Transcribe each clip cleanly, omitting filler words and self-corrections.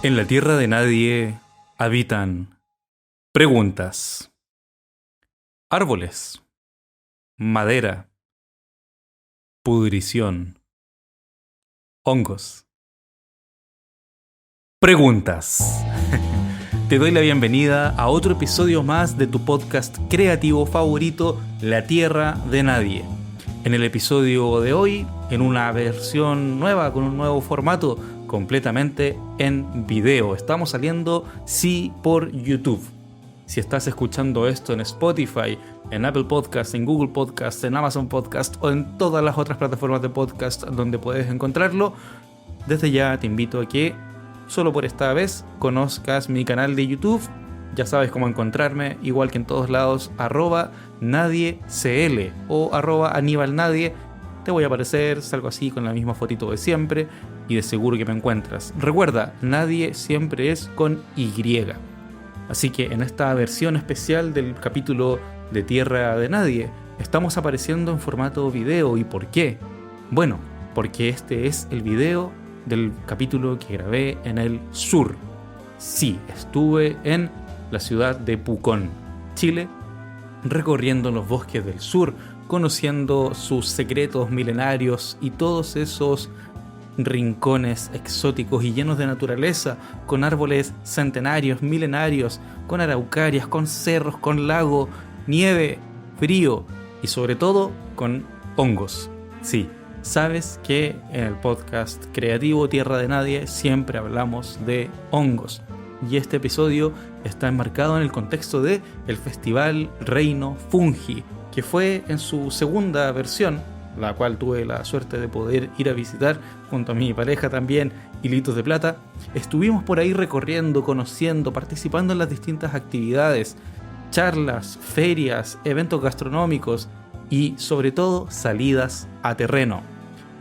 En la tierra de nadie habitan preguntas, árboles, madera, pudrición, hongos. Preguntas. Te doy la bienvenida a otro episodio más de tu podcast creativo favorito, La Tierra de Nadie. En el episodio de hoy, en una versión nueva, con un nuevo formato, completamente en video. Estamos saliendo, sí, por YouTube. Si estás escuchando esto en Spotify, en Apple Podcast, en Google Podcast, en Amazon Podcast o en todas las otras plataformas de podcast donde puedes encontrarlo, desde ya te invito a que solo por esta vez conozcas mi canal de YouTube. Ya sabes cómo encontrarme, igual que en todos lados, @nadiecl o @AníbalNadie. Te voy a aparecer, salgo así con la misma fotito de siempre y de seguro que me encuentras. Recuerda, Nadie siempre es con Y. Así que en esta versión especial del capítulo de Tierra de Nadie, estamos apareciendo en formato video. ¿Y por qué? Bueno, porque este es el video del capítulo que grabé en el sur. Sí, estuve en la ciudad de Pucón, Chile, recorriendo los bosques del sur, conociendo sus secretos milenarios y todos esos rincones exóticos y llenos de naturaleza, con árboles centenarios, milenarios, con araucarias, con cerros, con lago, nieve, frío y sobre todo con hongos. Sí, sabes que en el podcast creativo Tierra de Nadie siempre hablamos de hongos. Y este episodio está enmarcado en el contexto de el Festival Reino Fungi, que fue en su segunda versión, la cual tuve la suerte de poder ir a visitar junto a mi pareja también, Hilitos de Plata. Estuvimos por ahí recorriendo, conociendo, participando en las distintas actividades, charlas, ferias, eventos gastronómicos y sobre todo salidas a terreno.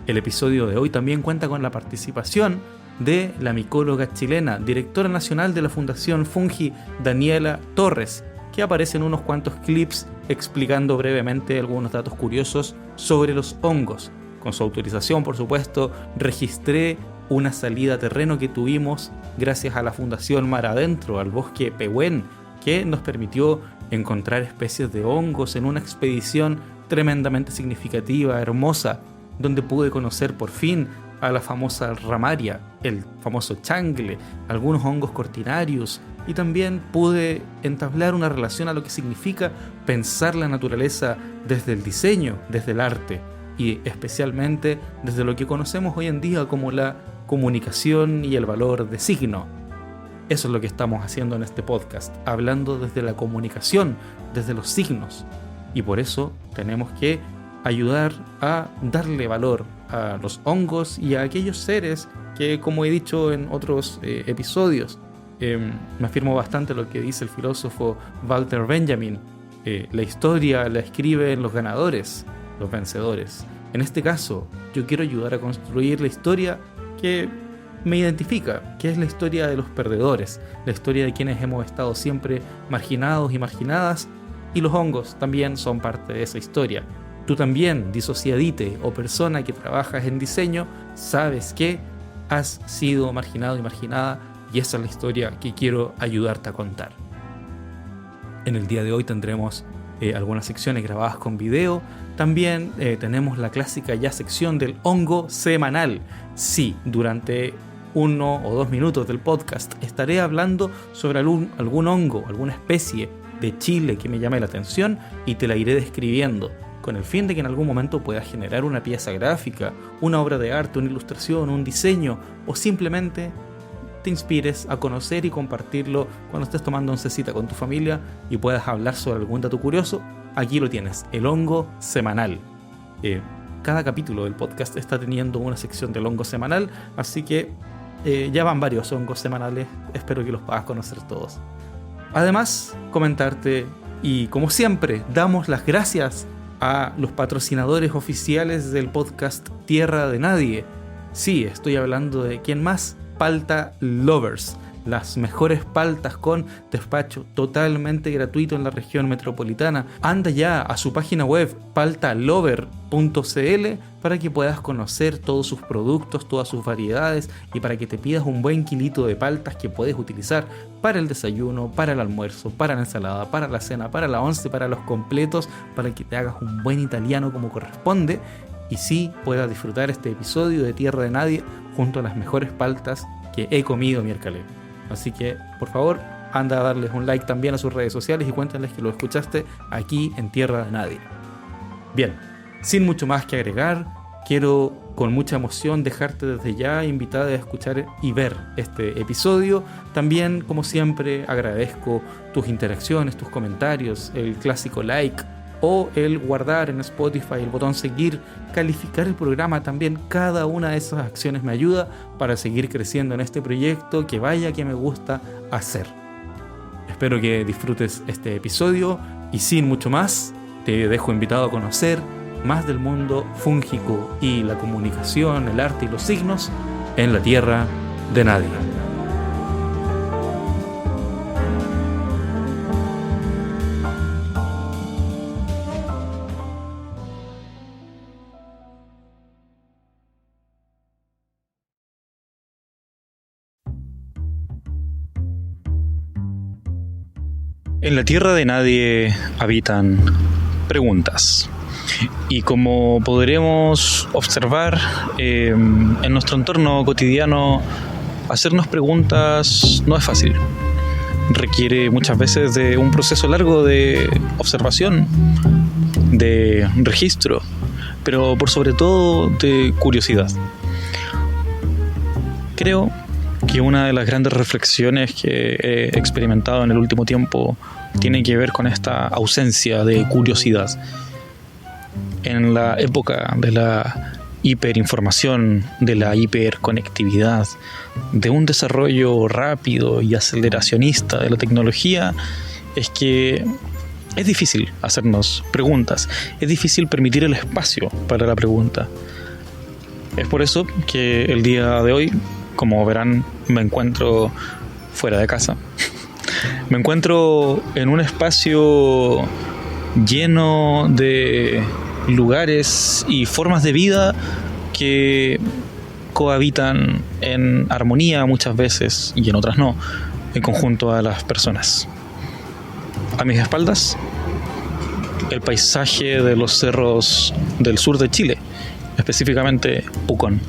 El episodio de hoy también cuenta con la participación de la micóloga chilena, directora nacional de la Fundación Fungi, Daniela Torres, que aparece en unos cuantos clips explicando brevemente algunos datos curiosos sobre los hongos. Con su autorización, por supuesto, registré una salida a terreno que tuvimos gracias a la Fundación Mar Adentro, al bosque Pehuen, que nos permitió encontrar especies de hongos en una expedición tremendamente significativa, hermosa, donde pude conocer por fin a la famosa ramaria, el famoso changle, algunos hongos cortinarios, y también pude entablar una relación a lo que significa pensar la naturaleza desde el diseño, desde el arte, y especialmente desde lo que conocemos hoy en día como la comunicación y el valor de signo. Eso es lo que estamos haciendo en este podcast, hablando desde la comunicación, desde los signos, y por eso tenemos que ayudar a darle valor a los hongos y a aquellos seres que, como he dicho en otros episodios, me afirmo bastante lo que dice el filósofo Walter Benjamin. La historia la escriben los ganadores, los vencedores. En este caso, yo quiero ayudar a construir la historia que me identifica, que es la historia de los perdedores, la historia de quienes hemos estado siempre marginados y marginadas, y los hongos también son parte de esa historia. Tú también, disociadite o persona que trabajas en diseño, sabes que has sido marginado y marginada, y esa es la historia que quiero ayudarte a contar. En el día de hoy tendremos algunas secciones grabadas con video. También tenemos la clásica ya sección del hongo semanal. Sí, durante 1 o 2 minutos del podcast estaré hablando sobre algún hongo, alguna especie de Chile que me llame la atención y te la iré describiendo, con el fin de que en algún momento puedas generar una pieza gráfica, una obra de arte, una ilustración, un diseño, o simplemente te inspires a conocer y compartirlo cuando estés tomando oncecita con tu familia y puedas hablar sobre algún dato curioso. Aquí lo tienes, el hongo semanal. Cada capítulo del podcast está teniendo una sección del hongo semanal, así que ya van varios hongos semanales, espero que los puedas conocer todos. Además, comentarte, y como siempre, damos las gracias a los patrocinadores oficiales del podcast Tierra de Nadie. Sí, estoy hablando de ¿quién más? Palta Lovers, las mejores paltas con despacho totalmente gratuito en la región metropolitana. Anda ya a su página web paltalover.cl para que puedas conocer todos sus productos, todas sus variedades y para que te pidas un buen kilito de paltas que puedes utilizar para el desayuno, para el almuerzo, para la ensalada, para la cena, para la once, para los completos, para que te hagas un buen italiano como corresponde y sí puedas disfrutar este episodio de Tierra de Nadie junto a las mejores paltas que he comido miércoles. Así que, por favor, anda a darles un like también a sus redes sociales y cuéntales que lo escuchaste aquí en Tierra de Nadie. Bien, sin mucho más que agregar, quiero con mucha emoción dejarte desde ya invitada a escuchar y ver este episodio. También, como siempre, agradezco tus interacciones, tus comentarios, el clásico like o el guardar en Spotify, el botón seguir, calificar el programa también. Cada una de esas acciones me ayuda para seguir creciendo en este proyecto que vaya que me gusta hacer. Espero que disfrutes este episodio y sin mucho más, te dejo invitado a conocer más del mundo fúngico y la comunicación, el arte y los signos en la Tierra de Nadie. En la Tierra de Nadie habitan preguntas. Y como podremos observar en nuestro entorno cotidiano, hacernos preguntas no es fácil. Requiere muchas veces de un proceso largo de observación, de registro, pero por sobre todo de curiosidad. Creo que una de las grandes reflexiones que he experimentado en el último tiempo tiene que ver con esta ausencia de curiosidad. En la época de la hiperinformación, de la hiperconectividad, de un desarrollo rápido y aceleracionista de la tecnología, es que es difícil hacernos preguntas, es difícil permitir el espacio para la pregunta. Es por eso que el día de hoy, como verán, me encuentro fuera de casa. Me encuentro en un espacio lleno de lugares y formas de vida que cohabitan en armonía muchas veces y en otras no, en conjunto a las personas. A mis espaldas, el paisaje de los cerros del sur de Chile, específicamente Pucón,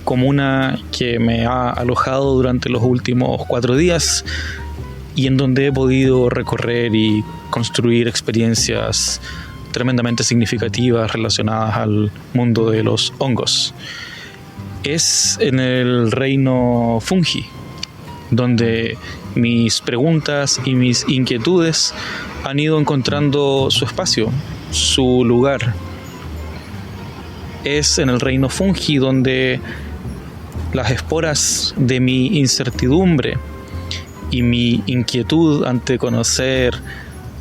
comuna que me ha alojado durante los últimos 4 días y en donde he podido recorrer y construir experiencias tremendamente significativas relacionadas al mundo de los hongos. Es en el reino fungi donde mis preguntas y mis inquietudes han ido encontrando su espacio, su lugar. Es en el reino fungi donde las esporas de mi incertidumbre y mi inquietud ante conocer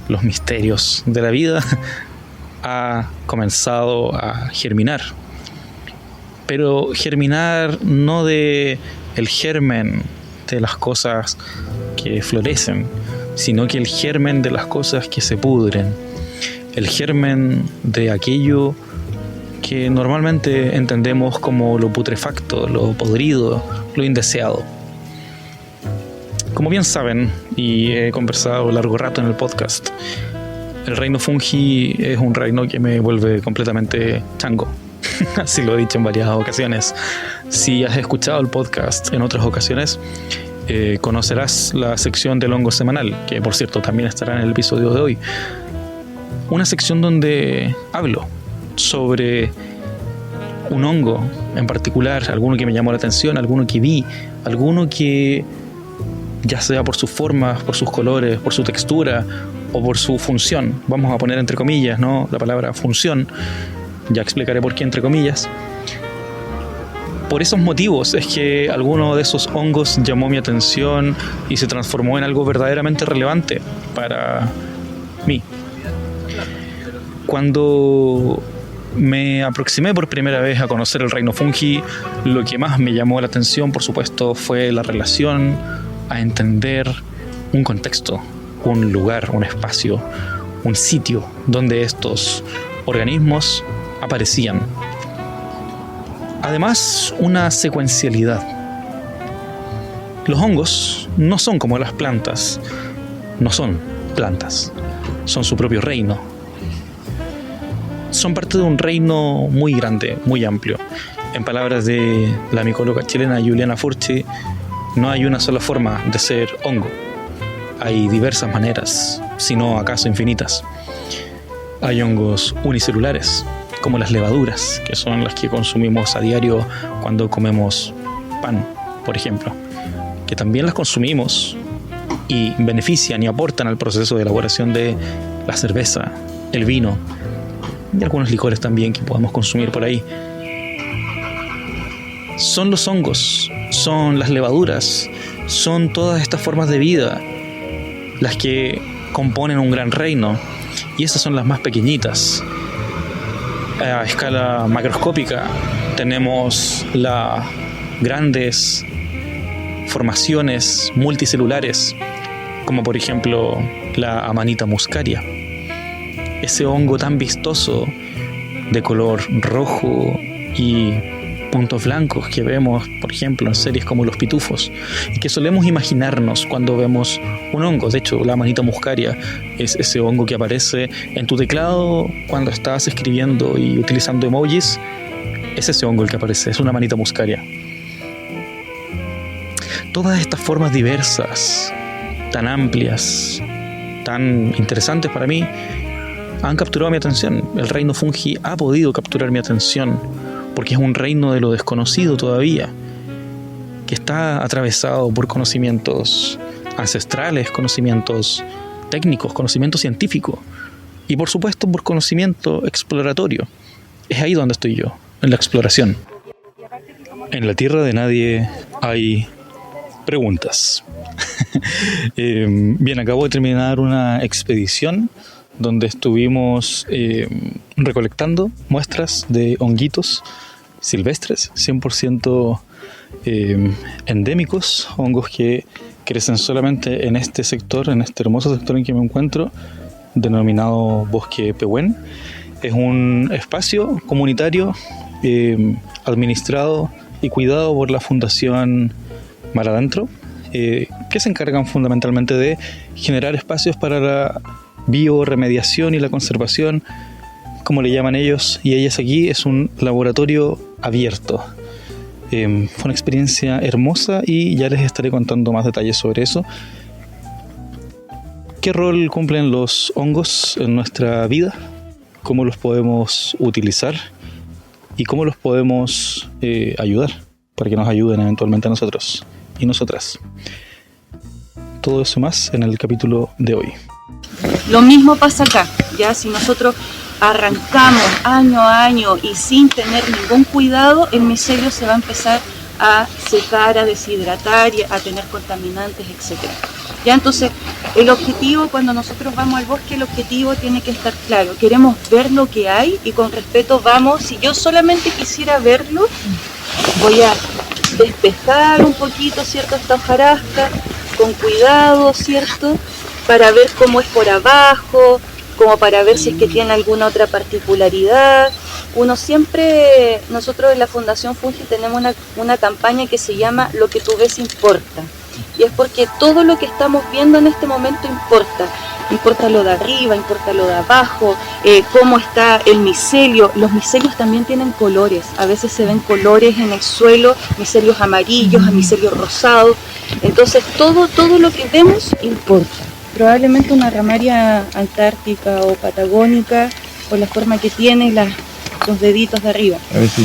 los misterios de la vida ha comenzado a germinar. Pero germinar no de el germen de las cosas que florecen, sino que el germen de las cosas que se pudren, el germen de aquello que normalmente entendemos como lo putrefacto, lo podrido, lo indeseado. Como bien saben, y he conversado largo rato en el podcast, el reino fungi es un reino que me vuelve completamente chango. Así lo he dicho en varias ocasiones. Si has escuchado el podcast en otras ocasiones, conocerás la sección del hongo semanal, que por cierto también estará en el episodio de hoy. Una sección donde hablo sobre un hongo en particular, alguno que me llamó la atención, alguno que vi, alguno que, ya sea por sus formas, por sus colores, por su textura o por su función, vamos a poner entre comillas, ¿no?, la palabra función, ya explicaré por qué entre comillas. Por esos motivos es que alguno de esos hongos llamó mi atención y se transformó en algo verdaderamente relevante para mí. Cuando me aproximé por primera vez a conocer el reino fungi, lo que más me llamó la atención, por supuesto, fue la relación a entender un contexto, un lugar, un espacio, un sitio donde estos organismos aparecían. Además, una secuencialidad. Los hongos no son como las plantas, no son plantas, son su propio reino. Son parte de un reino muy grande, muy amplio. En palabras de la micóloga chilena Juliana Furchi, no hay una sola forma de ser hongo. Hay diversas maneras, si no acaso infinitas. Hay hongos unicelulares, como las levaduras, que son las que consumimos a diario cuando comemos pan, por ejemplo, que también las consumimos y benefician y aportan al proceso de elaboración de la cerveza, el vino y algunos licores también que podamos consumir por ahí. Son los hongos, son las levaduras, son todas estas formas de vida las que componen un gran reino, y esas son las más pequeñitas. A escala macroscópica tenemos las grandes formaciones multicelulares, como por ejemplo la Amanita muscaria, ese hongo tan vistoso de color rojo y puntos blancos que vemos, por ejemplo, en series como Los Pitufos, y que solemos imaginarnos cuando vemos un hongo. De hecho, la Amanita muscaria es ese hongo que aparece en tu teclado cuando estás escribiendo y utilizando emojis. Es ese hongo el que aparece, es una Amanita muscaria. Todas estas formas diversas, tan amplias, tan interesantes para mí, han capturado mi atención. El reino fungi ha podido capturar mi atención, porque es un reino de lo desconocido todavía, que está atravesado por conocimientos ancestrales, conocimientos técnicos, conocimiento científico y por supuesto por conocimiento exploratorio. Es ahí donde estoy yo, en la exploración. En la tierra de nadie hay preguntas. Bien, acabo de terminar una expedición donde estuvimos recolectando muestras de honguitos silvestres, 100% endémicos, hongos que crecen solamente en este sector, en este hermoso sector en que me encuentro, denominado Bosque Pehuen. Es un espacio comunitario administrado y cuidado por la Fundación Mar Adentro, que se encargan fundamentalmente de generar espacios para la bioremediación y la conservación, como le llaman ellos y ellas aquí. Es un laboratorio abierto. Fue una experiencia hermosa y ya les estaré contando más detalles sobre eso. ¿Qué rol cumplen los hongos en nuestra vida? ¿Cómo los podemos utilizar? ¿Y cómo los podemos ayudar para que nos ayuden eventualmente a nosotros y nosotras? Todo eso más en el capítulo de hoy. Lo mismo pasa acá, ya si nosotros arrancamos año a año y sin tener ningún cuidado, el micelio se va a empezar a secar, a deshidratar y a tener contaminantes, etc. Ya, entonces el objetivo cuando nosotros vamos al bosque, el objetivo tiene que estar claro. Queremos ver lo que hay y con respeto vamos. Si yo solamente quisiera verlo, voy a despejar un poquito, ¿cierto?, esta hojarasca con cuidado, ¿cierto?, para ver cómo es por abajo, como para ver si es que tiene alguna otra particularidad. Nosotros en la Fundación Fungi tenemos una campaña que se llama Lo que tú ves importa. Y es porque todo lo que estamos viendo en este momento importa. Importa lo de arriba, importa lo de abajo, cómo está el micelio. Los micelios también tienen colores. A veces se ven colores en el suelo, micelios amarillos, micelios rosados. Entonces todo lo que vemos importa. Probablemente una ramaria antártica o patagónica, por la forma que tiene los deditos de arriba. A veces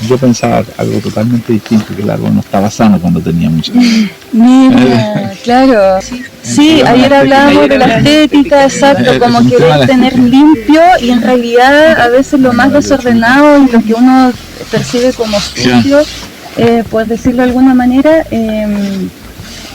yo pensaba algo totalmente distinto, que el árbol no estaba sano cuando tenía mucho. Mira, claro. Sí, ayer hablábamos de la estética, exacto, como querer tener limpio y en realidad a veces lo más desordenado y lo que uno percibe como sucio, por decirlo de alguna manera,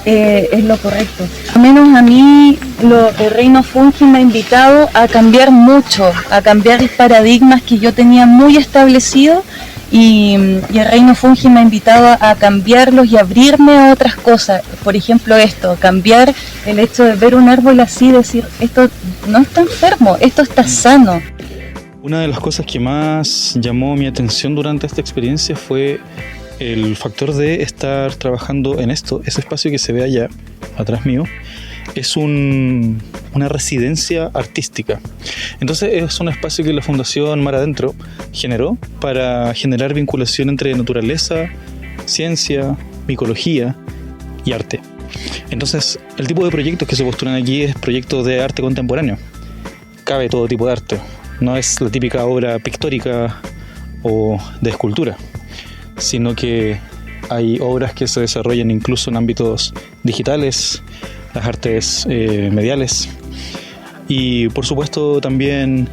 es lo correcto. Al menos a mí el reino fungi me ha invitado a cambiar mucho, a cambiar paradigmas que yo tenía muy establecidos y el reino fungi me ha invitado a cambiarlos y abrirme a otras cosas. Por ejemplo, cambiar el hecho de ver un árbol así, decir, esto no está enfermo, esto está sano. Una de las cosas que más llamó mi atención durante esta experiencia fue el factor de estar trabajando en esto. Ese espacio que se ve allá, atrás mío, es una residencia artística. Entonces es un espacio que la Fundación Mar Adentro generó para generar vinculación entre naturaleza, ciencia, micología y arte. Entonces el tipo de proyectos que se postulan aquí es proyectos de arte contemporáneo. Cabe todo tipo de arte, no es la típica obra pictórica o de escultura, sino que hay obras que se desarrollan incluso en ámbitos digitales, las artes mediales y por supuesto también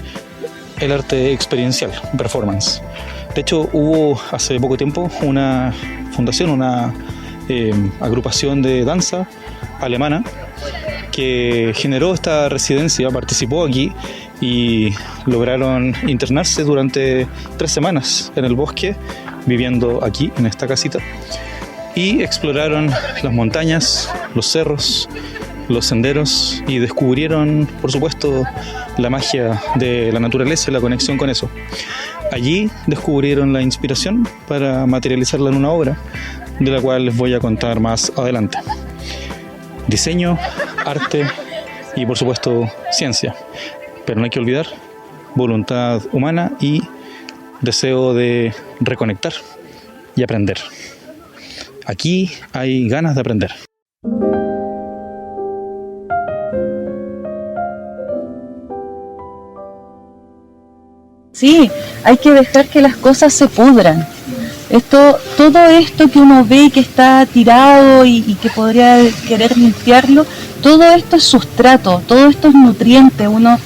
el arte experiencial, performance. De hecho hubo hace poco tiempo una fundación, una agrupación de danza alemana que generó esta residencia, participó aquí y lograron internarse durante 3 semanas en el bosque, viviendo aquí en esta casita, y exploraron las montañas, los cerros, los senderos y descubrieron, por supuesto, la magia de la naturaleza y la conexión con eso. Allí descubrieron la inspiración para materializarla en una obra, de la cual les voy a contar más adelante. Diseño, arte y, por supuesto, ciencia. Pero no hay que olvidar voluntad humana y deseo de reconectar y aprender. Aquí hay ganas de aprender. Sí, hay que dejar que las cosas se pudran. Todo esto que uno ve que está tirado y que podría querer limpiarlo, todo esto es sustrato, todo esto es nutriente. Uno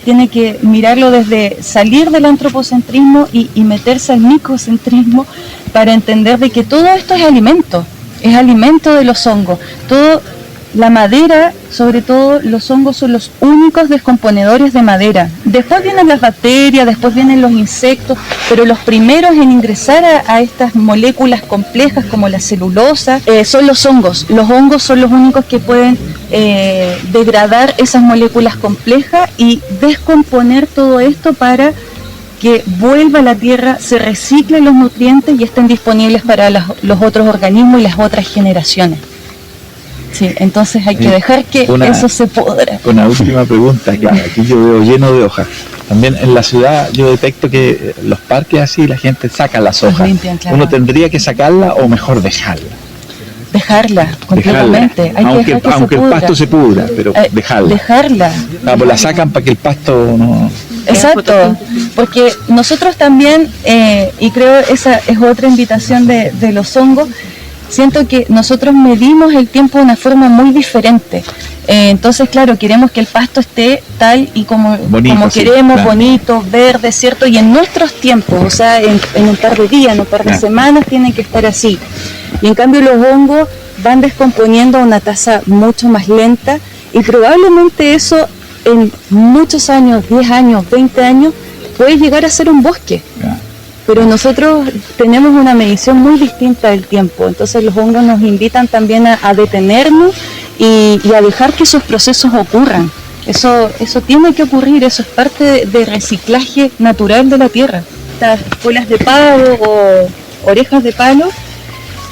tiene que mirarlo desde salir del antropocentrismo y meterse al microcentrismo para entender de que todo esto es alimento de los hongos. La madera, sobre todo los hongos, son los únicos descomponedores de madera. Después vienen las bacterias, después vienen los insectos, pero los primeros en ingresar a estas moléculas complejas como la celulosa son los hongos. Los hongos son los únicos que pueden degradar esas moléculas complejas y descomponer todo esto para que vuelva a la tierra, se reciclen los nutrientes y estén disponibles para los otros organismos y las otras generaciones. Sí, entonces hay que dejar que eso se pudra. Una última pregunta, que aquí yo veo lleno de hojas. También en la ciudad yo detecto que los parques así la gente saca las hojas. Limpian, claro. ¿Uno tendría que sacarla o mejor dejarla? Dejarla completamente. Aunque el pasto se pudra, pero dejarla. Pues la sacan para que el pasto no... Exacto, porque nosotros también, y creo esa es otra invitación de los hongos, siento que nosotros medimos el tiempo de una forma muy diferente. Entonces, claro, queremos que el pasto esté tal y como queremos, claro. Bonito, verde, ¿cierto? Y en nuestros tiempos, o sea, en un par de días, en un par de semanas, tienen que estar así. Y en cambio los hongos van descomponiendo a una tasa mucho más lenta y probablemente eso en muchos años, 10 años, 20 años, puede llegar a ser un bosque. Pero nosotros tenemos una medición muy distinta del tiempo, entonces los hongos nos invitan también a detenernos y a dejar que esos procesos ocurran. Eso tiene que ocurrir, eso es parte de reciclaje natural de la tierra. Estas colas de palo o orejas de palo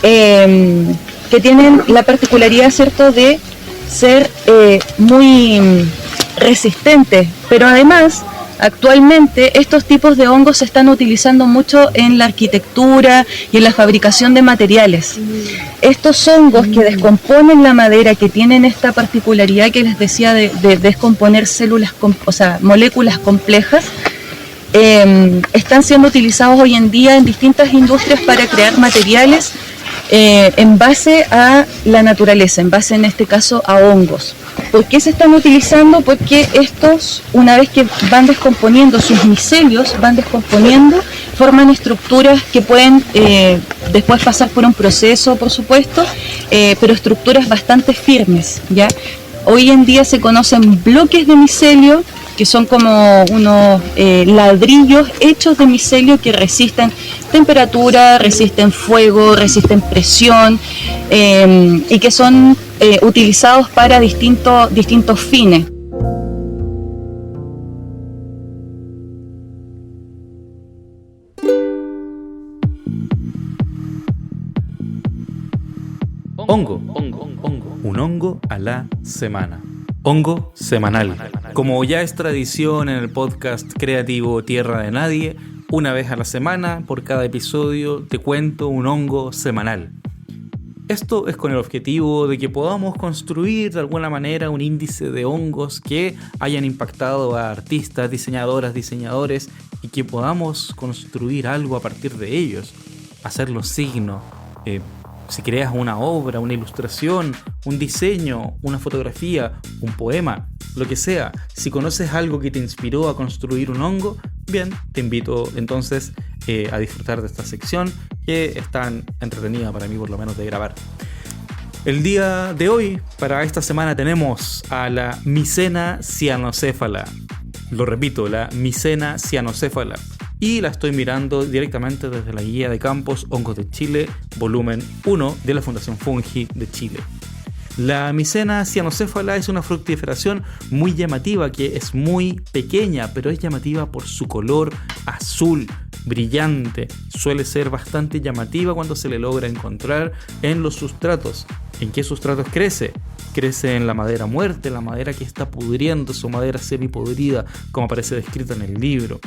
que tienen la particularidad, ¿cierto?, de ser muy resistentes, pero además actualmente estos tipos de hongos se están utilizando mucho en la arquitectura y en la fabricación de materiales. Estos hongos que descomponen la madera, que tienen esta particularidad que les decía de descomponer moléculas complejas, están siendo utilizados hoy en día en distintas industrias para crear materiales en base a la naturaleza, en base en este caso a hongos. ¿Por qué se están utilizando? Porque estos, una vez que van descomponiendo sus micelios, forman estructuras que pueden después pasar por un proceso, por supuesto, pero estructuras bastante firmes, ¿ya? Hoy en día se conocen bloques de micelio, que son como unos ladrillos hechos de micelio que resisten temperatura, resisten fuego, resisten presión y que son utilizados para distintos fines. Hongo. Un hongo a la semana. Hongo semanal. Como ya es tradición en el podcast creativo Tierra de Nadie, una vez a la semana, por cada episodio, te cuento un hongo semanal. Esto es con el objetivo de que podamos construir de alguna manera un índice de hongos que hayan impactado a artistas, diseñadoras, diseñadores y que podamos construir algo a partir de ellos, hacerlos signos. Si creas una obra, una ilustración, un diseño, una fotografía, un poema, lo que sea, si conoces algo que te inspiró a construir un hongo, bien, te invito entonces a disfrutar de esta sección que es tan entretenida para mí por lo menos de grabar. El día de hoy, para esta semana, tenemos a la Mycena cyanocéfala. Lo repito, la Mycena cyanocéfala. Y la estoy mirando directamente desde la guía de campos Hongos de Chile, volumen 1 de la Fundación Fungi de Chile. La Mycena cyanocéfala es una fructiferación muy llamativa, que es muy pequeña, pero es llamativa por su color azul brillante. Suele ser bastante llamativa cuando se le logra encontrar en los sustratos. ¿En qué sustratos crece? Crece en la madera muerta, la madera que está pudriendo, su madera semipodrida, como aparece descrito en el libro.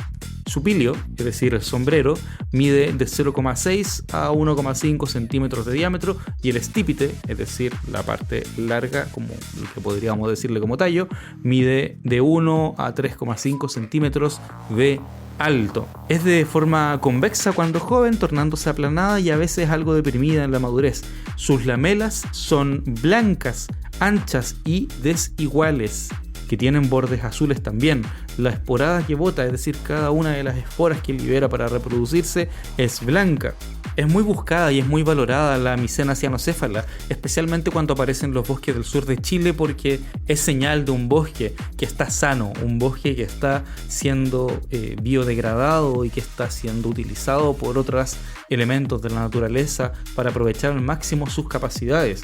Su pilio, es decir, el sombrero, mide de 0,6 a 1,5 centímetros de diámetro y el estípite, es decir, la parte larga, como lo que podríamos decirle como tallo, mide de 1 a 3,5 centímetros de alto. Es de forma convexa cuando joven, tornándose aplanada y a veces algo deprimida en la madurez. Sus lamelas son blancas, anchas y desiguales, que tienen bordes azules también. La esporada que bota, es decir, cada una de las esporas que libera para reproducirse, es blanca. Es muy buscada y es muy valorada la Mycena cyanocéfala, especialmente cuando aparece en los bosques del sur de Chile, porque es señal de un bosque que está sano, un bosque que está siendo biodegradado y que está siendo utilizado por otros elementos de la naturaleza para aprovechar al máximo sus capacidades.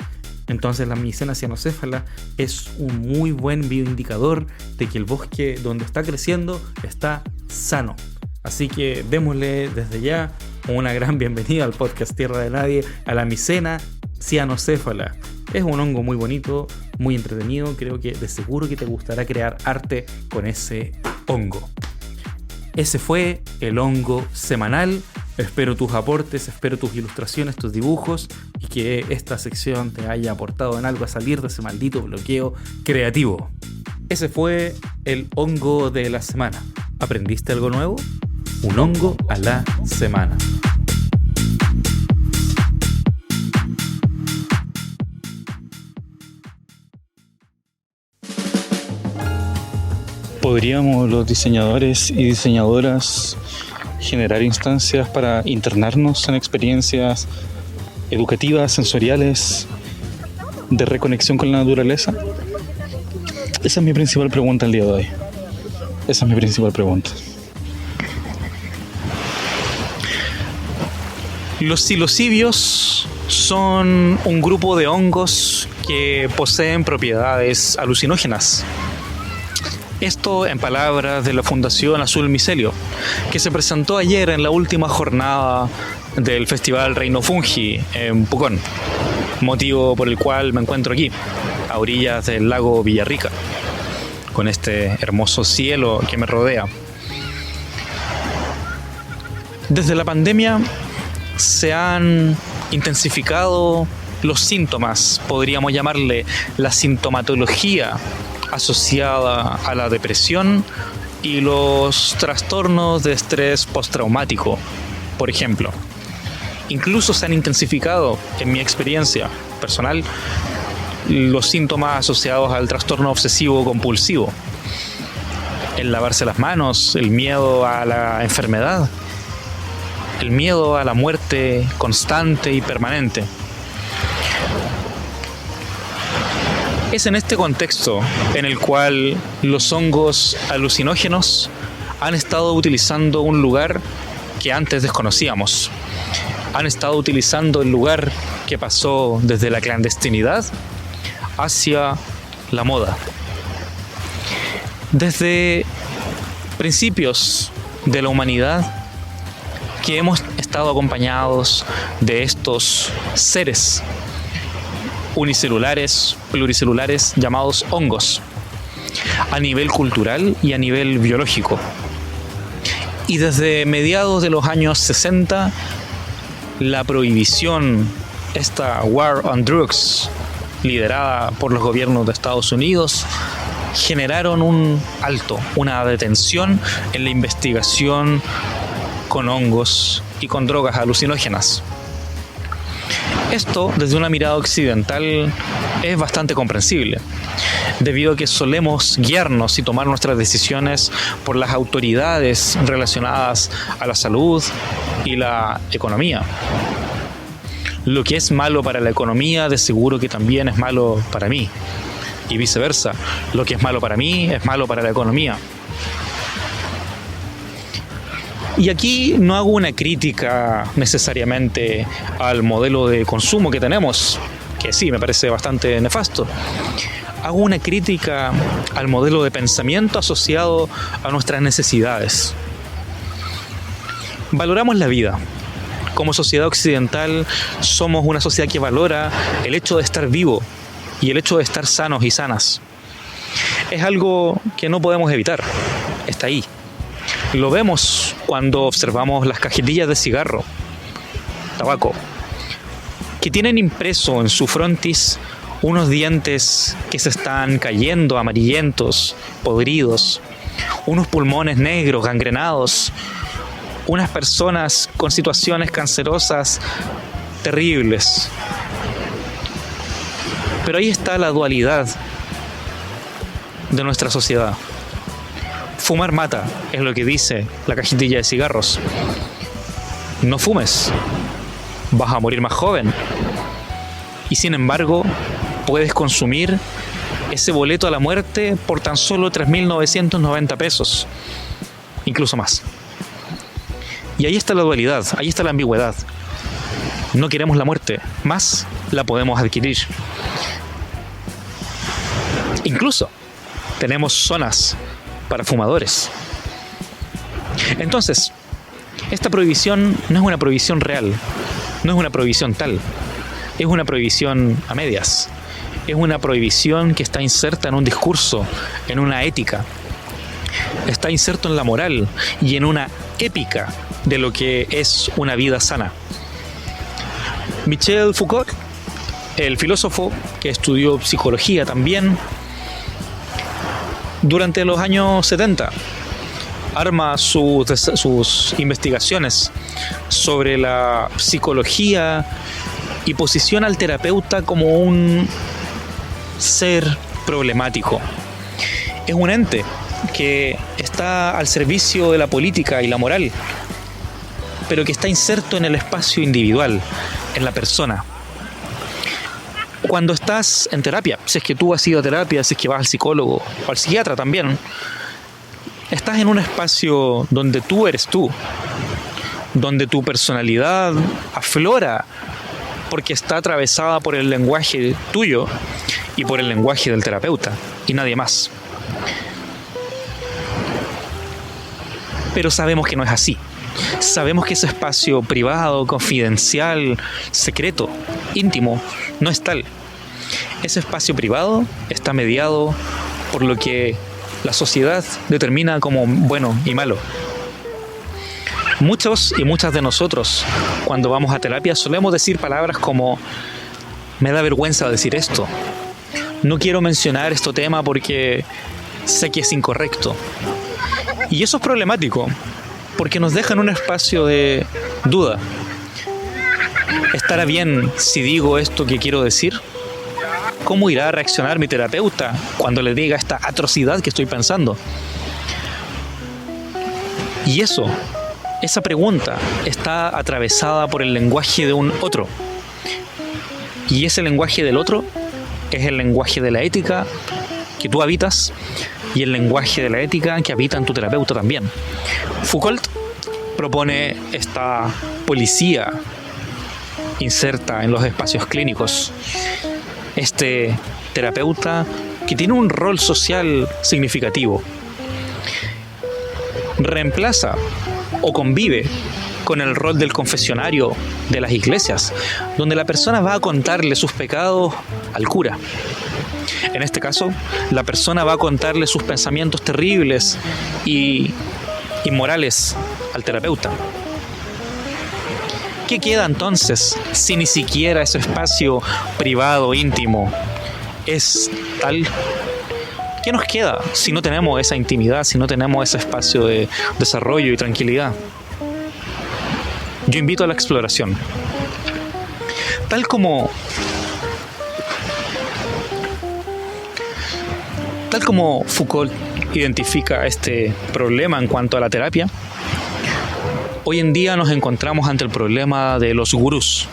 Entonces la Mycena cyanocéfala es un muy buen bioindicador de que el bosque donde está creciendo está sano. Así que démosle desde ya una gran bienvenida al podcast Tierra de Nadie a la Mycena cyanocéfala. Es un hongo muy bonito, muy entretenido. Creo que de seguro que te gustará crear arte con ese hongo. Ese fue el hongo semanal. Espero tus aportes, espero tus ilustraciones, tus dibujos y que esta sección te haya aportado en algo a salir de ese maldito bloqueo creativo. Ese fue el hongo de la semana. ¿Aprendiste algo nuevo? Un hongo a la semana. ¿Podríamos los diseñadores y diseñadoras generar instancias para internarnos en experiencias educativas, sensoriales, de reconexión con la naturaleza? Esa es mi principal pregunta el día de hoy. Esa es mi principal pregunta. Los psilocibios son un grupo de hongos que poseen propiedades alucinógenas. Esto en palabras de la Fundación Azul Micelio, que se presentó ayer en la última jornada del Festival Reino Fungi en Pucón, motivo por el cual me encuentro aquí, a orillas del lago Villarrica, con este hermoso cielo que me rodea. Desde la pandemia se han intensificado los síntomas, podríamos llamarle la sintomatología asociada a la depresión y los trastornos de estrés postraumático, por ejemplo. Incluso se han intensificado, en mi experiencia personal, los síntomas asociados al trastorno obsesivo compulsivo. El lavarse las manos, el miedo a la enfermedad, el miedo a la muerte constante y permanente. Es en este contexto en el cual los hongos alucinógenos han estado utilizando un lugar que antes desconocíamos. Han estado utilizando el lugar que pasó desde la clandestinidad hacia la moda. Desde principios de la humanidad que hemos estado acompañados de estos seres unicelulares, pluricelulares llamados hongos, a nivel cultural y a nivel biológico. Y desde mediados de los años 60, la prohibición, esta War on Drugs, liderada por los gobiernos de Estados Unidos, generaron un alto, una detención en la investigación con hongos y con drogas alucinógenas. Esto, desde una mirada occidental, es bastante comprensible, debido a que solemos guiarnos y tomar nuestras decisiones por las autoridades relacionadas a la salud y la economía. Lo que es malo para la economía, de seguro que también es malo para mí, y viceversa. Lo que es malo para mí es malo para la economía. Y aquí no hago una crítica necesariamente al modelo de consumo que tenemos, que sí, me parece bastante nefasto. Hago una crítica al modelo de pensamiento asociado a nuestras necesidades. Valoramos la vida. Como sociedad occidental somos una sociedad que valora el hecho de estar vivo y el hecho de estar sanos y sanas. Es algo que no podemos evitar, está ahí. Lo vemos cuando observamos las cajetillas de cigarro, tabaco, que tienen impreso en su frontis unos dientes que se están cayendo, amarillentos, podridos, unos pulmones negros, gangrenados, unas personas con situaciones cancerosas terribles. Pero ahí está la dualidad de nuestra sociedad. Fumar mata, es lo que dice la cajetilla de cigarros. No fumes, vas a morir más joven. Y sin embargo, puedes consumir ese boleto a la muerte por tan solo 3.990 pesos, incluso más. Y ahí está la dualidad, ahí está la ambigüedad. No queremos la muerte, más la podemos adquirir. Incluso tenemos zonas para fumadores. Entonces, esta prohibición no es una prohibición real, no es una prohibición tal, es una prohibición a medias, es una prohibición que está inserta en un discurso, en una ética, está inserto en la moral y en una épica de lo que es una vida sana. Michel Foucault, el filósofo que estudió psicología también, durante los años 70 arma sus investigaciones sobre la psicología y posiciona al terapeuta como un ser problemático. Es un ente que está al servicio de la política y la moral, pero que está inserto en el espacio individual, en la persona. Cuando estás en terapia, si es que tú has ido a terapia, si es que vas al psicólogo o al psiquiatra también, estás en un espacio donde tú eres tú, donde tu personalidad aflora porque está atravesada por el lenguaje tuyo y por el lenguaje del terapeuta y nadie más. Pero sabemos que no es así. Sabemos que ese espacio privado, confidencial, secreto, íntimo, no es tal. Ese espacio privado está mediado por lo que la sociedad determina como bueno y malo. Muchos y muchas de nosotros, cuando vamos a terapia, solemos decir palabras como: me da vergüenza decir esto, no quiero mencionar este tema porque sé que es incorrecto. Y eso es problemático, porque nos deja en un espacio de duda. ¿Estará bien si digo esto que quiero decir? ¿Cómo irá a reaccionar mi terapeuta cuando le diga esta atrocidad que estoy pensando? Y esa pregunta está atravesada por el lenguaje de un otro. Y ese lenguaje del otro es el lenguaje de la ética que tú habitas y el lenguaje de la ética que habita en tu terapeuta también. Foucault propone esta policía inserta en los espacios clínicos. Este terapeuta que tiene un rol social significativo reemplaza o convive con el rol del confesionario de las iglesias, donde la persona va a contarle sus pecados al cura. En este caso, la persona va a contarle sus pensamientos terribles y inmorales al terapeuta. ¿Qué queda entonces si ni siquiera ese espacio privado, íntimo, es tal? ¿Qué nos queda si no tenemos esa intimidad, si no tenemos ese espacio de desarrollo y tranquilidad? Yo invito a la exploración. Tal como Foucault identifica este problema en cuanto a la terapia, hoy en día nos encontramos ante el problema de los gurús.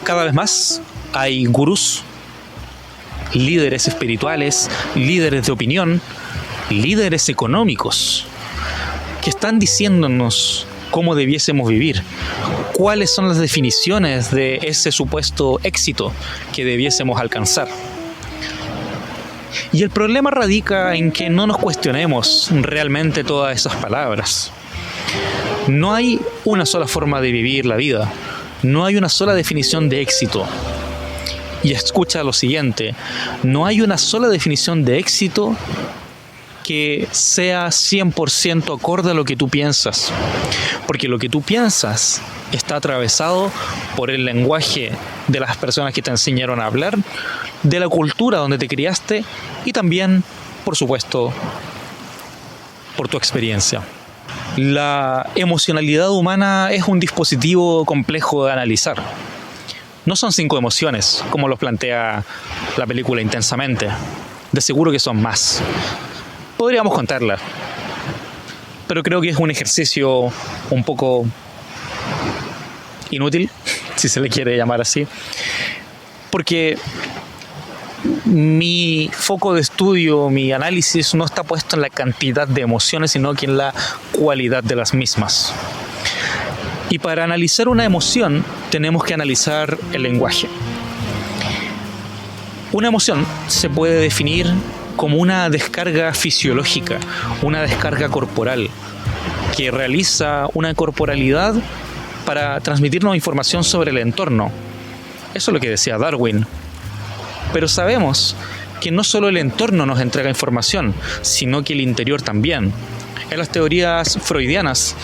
Cada vez más hay gurús, líderes espirituales, líderes de opinión, líderes económicos, que están diciéndonos cómo debiésemos vivir, cuáles son las definiciones de ese supuesto éxito que debiésemos alcanzar. Y el problema radica en que no nos cuestionemos realmente todas esas palabras. No hay una sola forma de vivir la vida, no hay una sola definición de éxito. Y escucha lo siguiente, no hay una sola definición de éxito que sea 100% acorde a lo que tú piensas, porque lo que tú piensas está atravesado por el lenguaje de las personas que te enseñaron a hablar, de la cultura donde te criaste y también, por supuesto, por tu experiencia. La emocionalidad humana es un dispositivo complejo de analizar. No son 5 emociones, como los plantea la película Intensamente. De seguro que son más. Podríamos contarlas, pero creo que es un ejercicio un poco inútil, si se le quiere llamar así, porque mi foco de estudio, mi análisis no está puesto en la cantidad de emociones, sino que en la cualidad de las mismas. Y para analizar una emoción tenemos que analizar el lenguaje. Una emoción se puede definir como una descarga fisiológica, una descarga corporal, que realiza una corporalidad para transmitirnos información sobre el entorno. Eso es lo que decía Darwin. Pero sabemos que no solo el entorno nos entrega información, sino que el interior también. En las teorías freudianas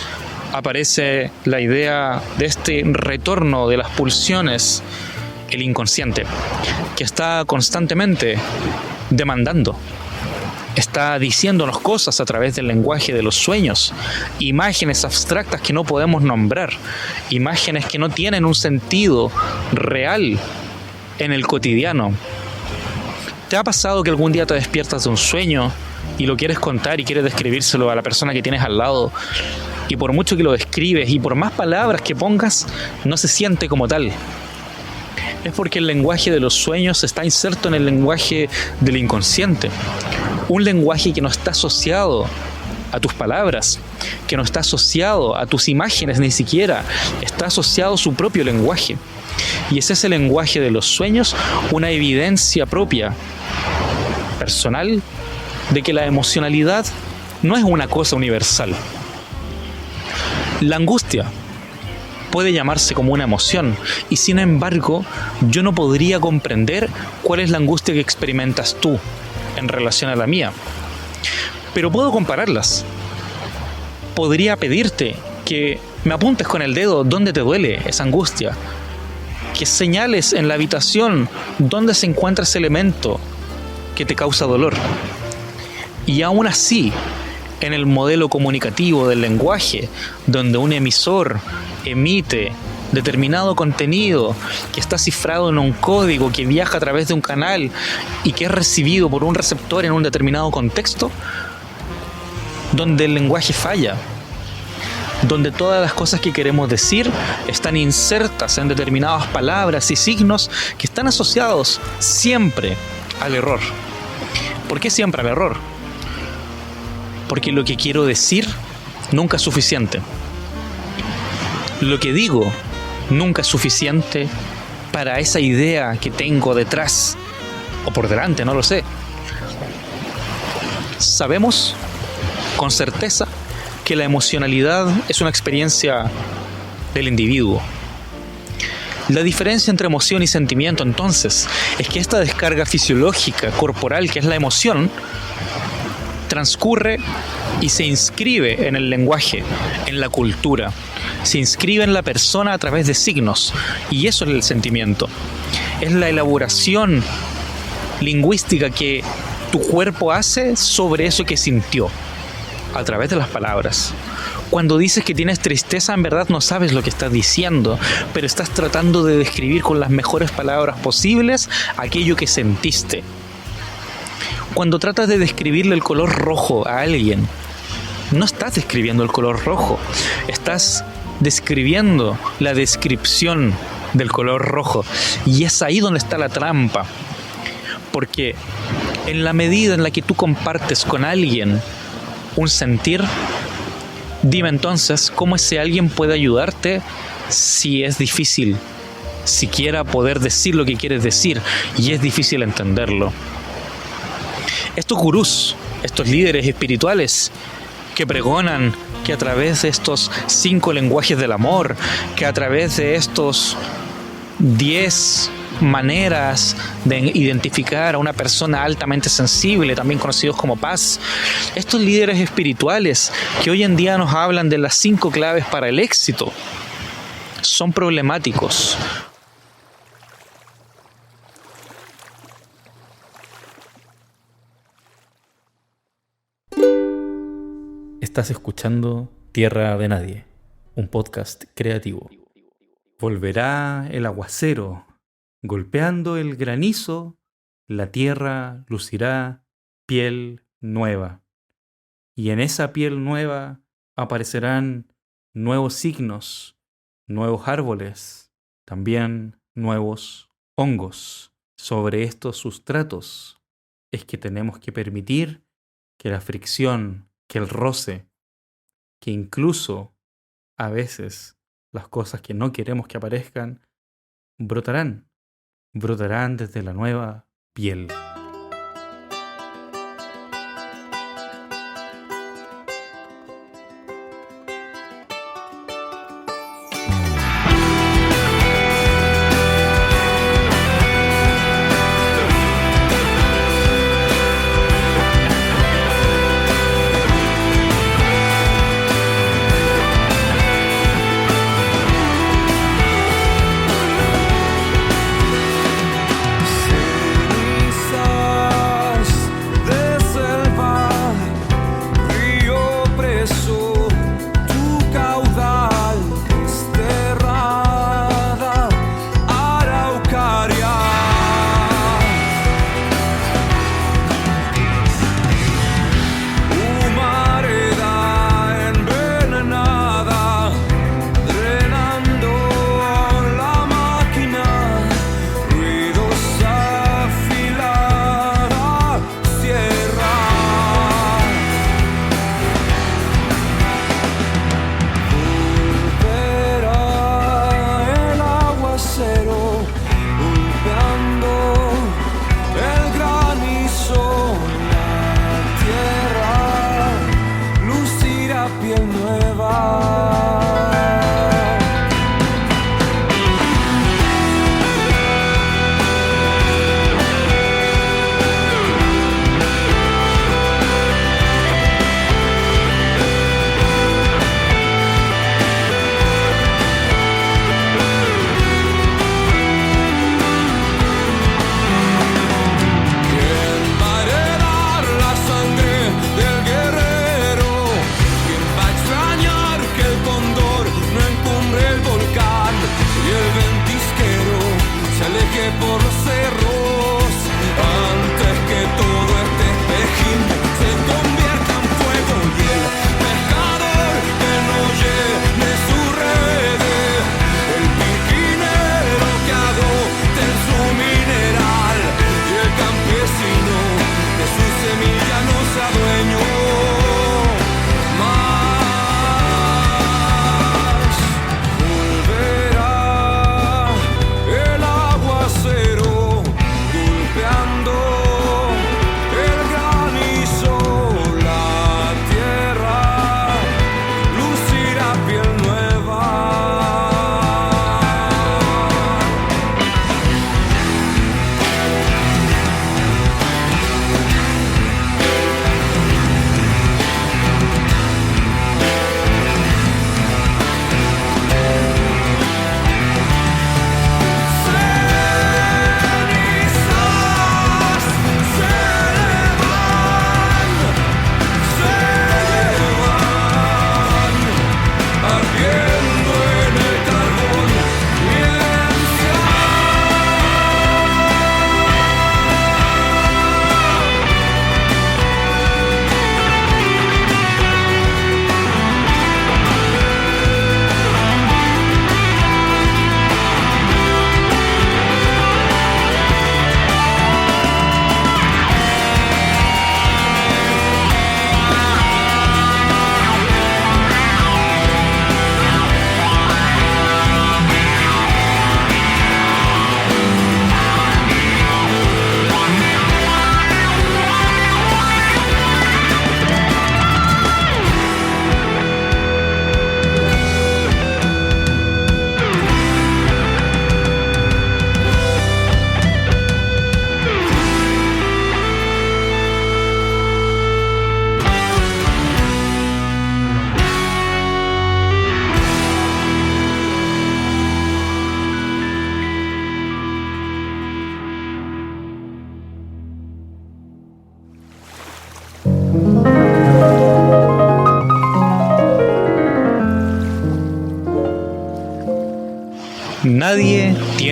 aparece la idea de este retorno de las pulsiones, el inconsciente, que está constantemente demandando. Está diciéndonos cosas a través del lenguaje de los sueños, imágenes abstractas que no podemos nombrar, imágenes que no tienen un sentido real en el cotidiano. ¿Te ha pasado que algún día te despiertas de un sueño y lo quieres contar y quieres describírselo a la persona que tienes al lado, y por mucho que lo describes y por más palabras que pongas, no se siente como tal? Es porque el lenguaje de los sueños está inserto en el lenguaje del inconsciente. Un lenguaje que no está asociado a tus palabras, que no está asociado a tus imágenes ni siquiera, está asociado a su propio lenguaje. Y es ese lenguaje de los sueños una evidencia propia, personal, de que la emocionalidad no es una cosa universal. La angustia puede llamarse como una emoción, y sin embargo yo no podría comprender cuál es la angustia que experimentas tú en relación a la mía, pero puedo compararlas. Podría pedirte que me apuntes con el dedo dónde te duele esa angustia, que señales en la habitación dónde se encuentra ese elemento que te causa dolor, y aún así en el modelo comunicativo del lenguaje, donde un emisor emite determinado contenido que está cifrado en un código que viaja a través de un canal y que es recibido por un receptor en un determinado contexto, donde el lenguaje falla, donde todas las cosas que queremos decir están insertas en determinadas palabras y signos que están asociados siempre al error. ¿Por qué siempre al error? Porque lo que quiero decir nunca es suficiente. lo que digo nunca es suficiente para esa idea que tengo detrás o por delante, no lo sé. Sabemos con certeza que la emocionalidad es una experiencia del individuo. La diferencia entre emoción y sentimiento, entonces, es que esta descarga fisiológica, corporal, que es la emoción, transcurre y se inscribe en el lenguaje, en la cultura. Se inscribe en la persona a través de signos. Y eso es el sentimiento. Es la elaboración lingüística que tu cuerpo hace sobre eso que sintió, a través de las palabras. Cuando dices que tienes tristeza, en verdad no sabes lo que estás diciendo, pero estás tratando de describir con las mejores palabras posibles aquello que sentiste. Cuando tratas de describirle el color rojo a alguien, no estás describiendo el color rojo, estás describiendo la descripción del color rojo. Y es ahí donde está la trampa. Porque en la medida en la que tú compartes con alguien un sentir, dime entonces cómo ese alguien puede ayudarte si es difícil siquiera poder decir lo que quieres decir y es difícil entenderlo. Estos gurús, estos líderes espirituales que pregonan que a través de estos 5 lenguajes del amor, que a través de estos 10 maneras de identificar a una persona altamente sensible, también conocidos como paz, estos líderes espirituales que hoy en día nos hablan de las 5 claves para el éxito, son problemáticos. Estás escuchando Tierra de Nadie, un podcast creativo. Volverá el aguacero, golpeando el granizo, la tierra lucirá piel nueva. Y en esa piel nueva aparecerán nuevos signos, nuevos árboles, también nuevos hongos. Sobre estos sustratos es que tenemos que permitir que la fricción, que el roce, que incluso a veces las cosas que no queremos que aparezcan, brotarán desde la nueva piel. Saw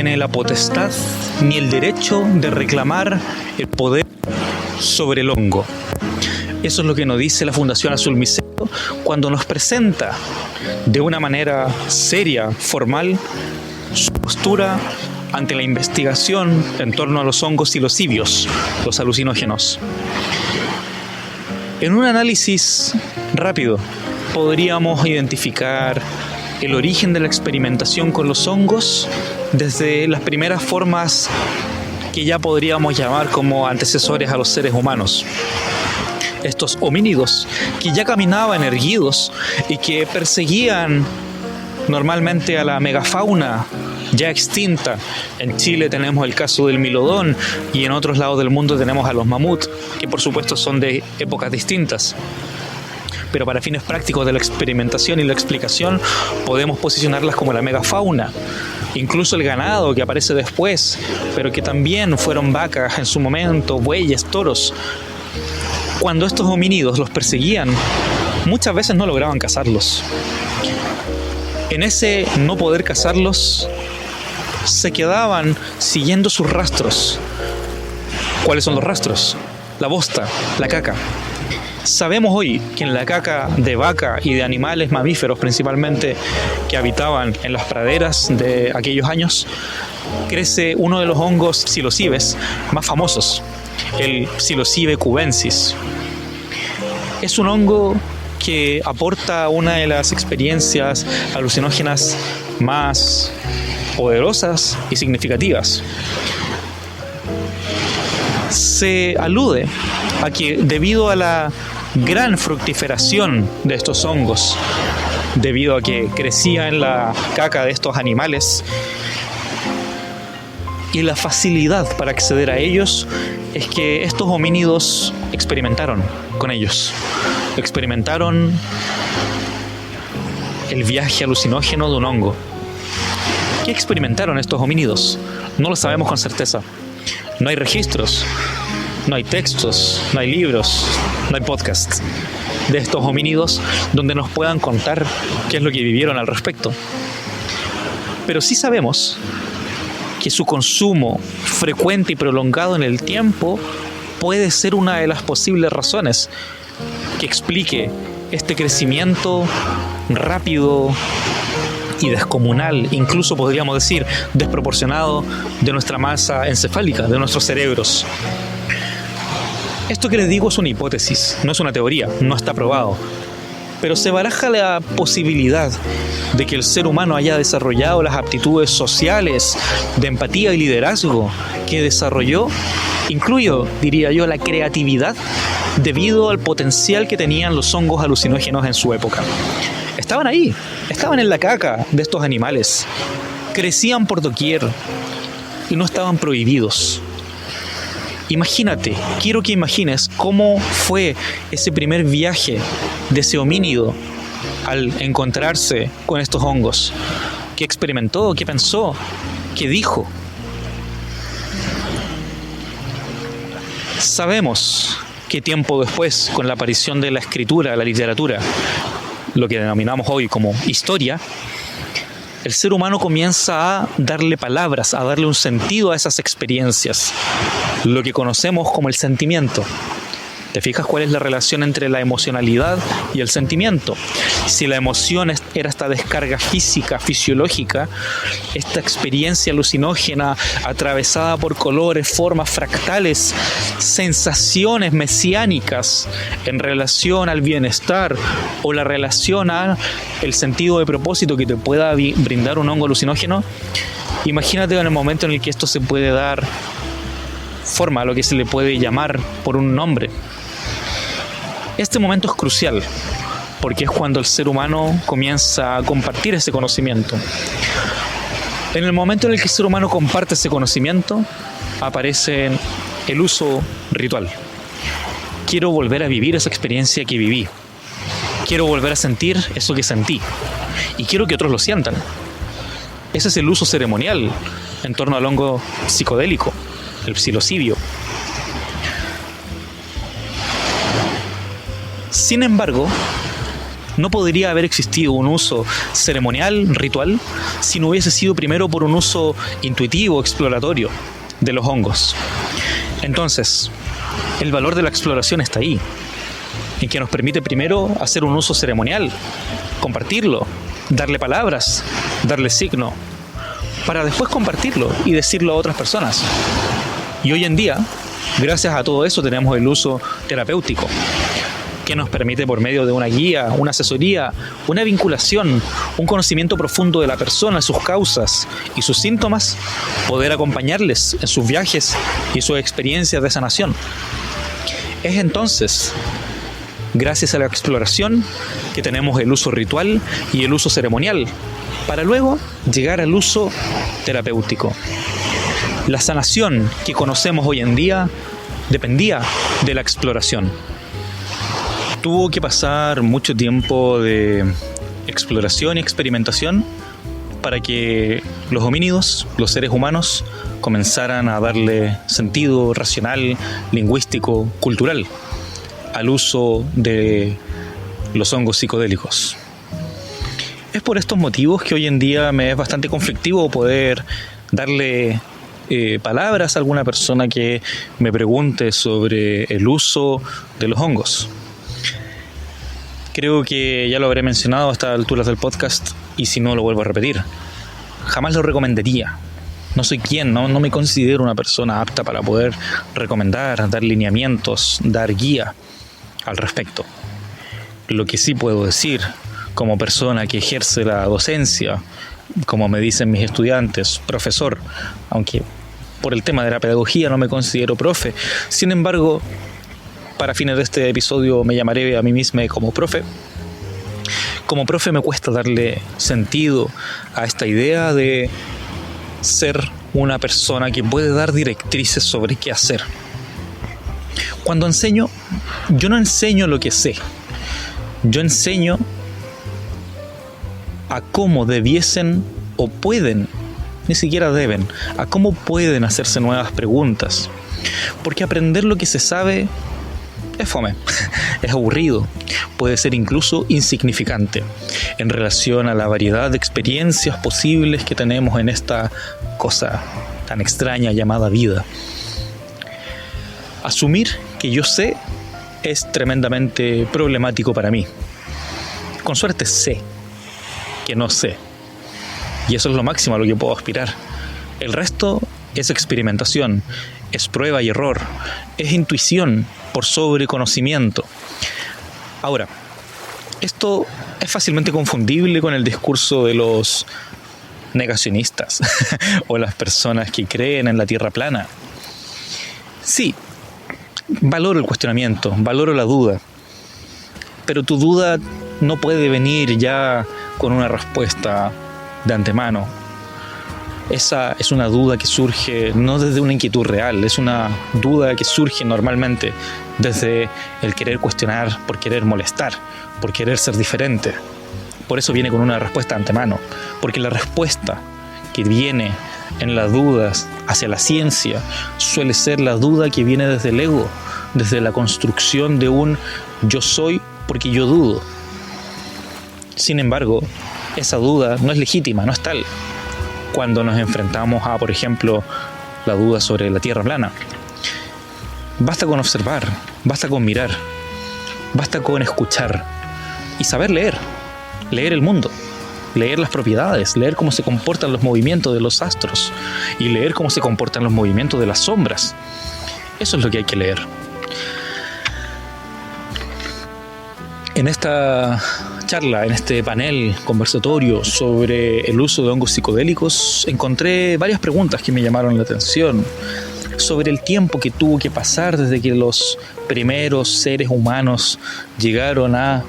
tiene la potestad ni el derecho de reclamar el poder sobre el hongo. Eso es lo que nos dice la Fundación Azul Micelio cuando nos presenta de una manera seria, formal, su postura ante la investigación en torno a los hongos psilocibios, los alucinógenos. En un análisis rápido podríamos identificar el origen de la experimentación con los hongos desde las primeras formas que ya podríamos llamar como antecesores a los seres humanos. Estos homínidos que ya caminaban erguidos y que perseguían normalmente a la megafauna ya extinta. En Chile tenemos el caso del milodón y en otros lados del mundo tenemos a los mamut, que por supuesto son de épocas distintas. Pero para fines prácticos de la experimentación y la explicación podemos posicionarlas como la megafauna. Incluso el ganado que aparece después, pero que también fueron vacas en su momento, bueyes, toros. Cuando estos homínidos los perseguían, muchas veces no lograban cazarlos. En ese no poder cazarlos, se quedaban siguiendo sus rastros. ¿Cuáles son los rastros? La bosta, la caca. Sabemos hoy que en la caca de vaca y de animales mamíferos principalmente que habitaban en las praderas de aquellos años, crece uno de los hongos psilocibes más famosos, el Psilocybe cubensis. Es un hongo que aporta una de las experiencias alucinógenas más poderosas y significativas. Se alude a que debido a la gran fructiferación de estos hongos, debido a que crecía en la caca de estos animales y la facilidad para acceder a ellos, es que estos homínidos experimentaron con ellos. Experimentaron el viaje alucinógeno de un hongo. ¿Qué experimentaron estos homínidos? No lo sabemos con certeza. No hay registros, no hay textos, no hay libros, no hay podcasts de estos homínidos donde nos puedan contar qué es lo que vivieron al respecto. Pero sí sabemos que su consumo frecuente y prolongado en el tiempo puede ser una de las posibles razones que explique este crecimiento rápido y descomunal, incluso podríamos decir desproporcionado, de nuestra masa encefálica, de nuestros cerebros. Esto que les digo es una hipótesis, no es una teoría, no está probado. Pero se baraja la posibilidad de que el ser humano haya desarrollado las aptitudes sociales, de empatía y liderazgo que desarrolló, incluido, diría yo, la creatividad, debido al potencial que tenían los hongos alucinógenos en su época. Estaban ahí, estaban en la caca de estos animales, crecían por doquier y no estaban prohibidos. Imagínate, quiero que imagines cómo fue ese primer viaje de ese homínido al encontrarse con estos hongos. ¿Qué experimentó? ¿Qué pensó? ¿Qué dijo? Sabemos que tiempo después, con la aparición de la escritura, la literatura, lo que denominamos hoy como historia, el ser humano comienza a darle palabras, a darle un sentido a esas experiencias, lo que conocemos como el sentimiento. ¿Te fijas cuál es la relación entre la emocionalidad y el sentimiento? Si la emoción era esta descarga física, fisiológica, esta experiencia alucinógena atravesada por colores, formas fractales, sensaciones mesiánicas en relación al bienestar o la relación al sentido de propósito que te pueda brindar un hongo alucinógeno, imagínate en el momento en el que esto se puede dar forma a lo que se le puede llamar por un nombre. Este momento es crucial porque es cuando el ser humano comienza a compartir ese conocimiento. En el momento en el que el ser humano comparte ese conocimiento, aparece el uso ritual. Quiero volver a vivir esa experiencia que viví. Quiero volver a sentir eso que sentí. Y quiero que otros lo sientan. Ese es el uso ceremonial en torno al hongo psicodélico, el psilocibio. Sin embargo, No podría haber existido un uso ceremonial, ritual, si no hubiese sido primero por un uso intuitivo, exploratorio de los hongos. Entonces, el valor de la exploración está ahí, en que nos permite primero hacer un uso ceremonial, compartirlo, darle palabras, darle signo, para después compartirlo y decirlo a otras personas. Y hoy en día, gracias a todo eso, tenemos el uso terapéutico, que nos permite, por medio de una guía, una asesoría, una vinculación, un conocimiento profundo de la persona, sus causas y sus síntomas, poder acompañarles en sus viajes y sus experiencias de sanación. Es entonces, gracias a la exploración, que tenemos el uso ritual y el uso ceremonial, para luego llegar al uso terapéutico. La sanación que conocemos hoy en día dependía de la exploración. Tuvo que pasar mucho tiempo de exploración y experimentación para que los homínidos, los seres humanos, comenzaran a darle sentido racional, lingüístico, cultural al uso de los hongos psicodélicos. Es por estos motivos que hoy en día me es bastante conflictivo poder darle palabras a alguna persona que me pregunte sobre el uso de los hongos. Creo que ya lo habré mencionado a estas alturas del podcast, y si no, lo vuelvo a repetir. Jamás lo recomendaría. No soy quien, no me considero una persona apta para poder recomendar, dar lineamientos, dar guía al respecto. Lo que sí puedo decir, como persona que ejerce la docencia, como me dicen mis estudiantes, profesor, aunque por el tema de la pedagogía no me considero profe, sin embargo, para fines de este episodio me llamaré a mí mismo como profe. Como profe me cuesta darle sentido a esta idea de ser una persona que puede dar directrices sobre qué hacer. Cuando enseño, yo no enseño lo que sé. Yo enseño a cómo debiesen o pueden, ni siquiera deben, a cómo pueden hacerse nuevas preguntas. Porque aprender lo que se sabe es fome, es aburrido, puede ser incluso insignificante en relación a la variedad de experiencias posibles que tenemos en esta cosa tan extraña llamada vida. Asumir que yo sé es tremendamente problemático para mí. Con suerte sé que no sé, y eso es lo máximo a lo que puedo aspirar. El resto es experimentación, es prueba y error, es intuición por sobre conocimiento. Ahora, esto es fácilmente confundible con el discurso de los negacionistas o las personas que creen en la Tierra plana. Sí, valoro el cuestionamiento, valoro la duda, pero tu duda no puede venir ya con una respuesta de antemano. Esa es una duda que surge no desde una inquietud real, es una duda que surge normalmente desde el querer cuestionar, por querer molestar, por querer ser diferente. Por eso viene con una respuesta de antemano, porque la respuesta que viene en las dudas hacia la ciencia suele ser la duda que viene desde el ego, desde la construcción de un yo soy porque yo dudo. Sin embargo, esa duda no es legítima, no es tal. Cuando nos enfrentamos a, por ejemplo, la duda sobre la Tierra plana, basta con observar, basta con mirar, basta con escuchar y saber leer el mundo, leer las propiedades, leer cómo se comportan los movimientos de los astros y leer cómo se comportan los movimientos de las sombras. Eso es lo que hay que leer. En esta charla, en este panel conversatorio sobre el uso de hongos psicodélicos, encontré varias preguntas que me llamaron la atención sobre el tiempo que tuvo que pasar desde que los primeros seres humanos llegaron a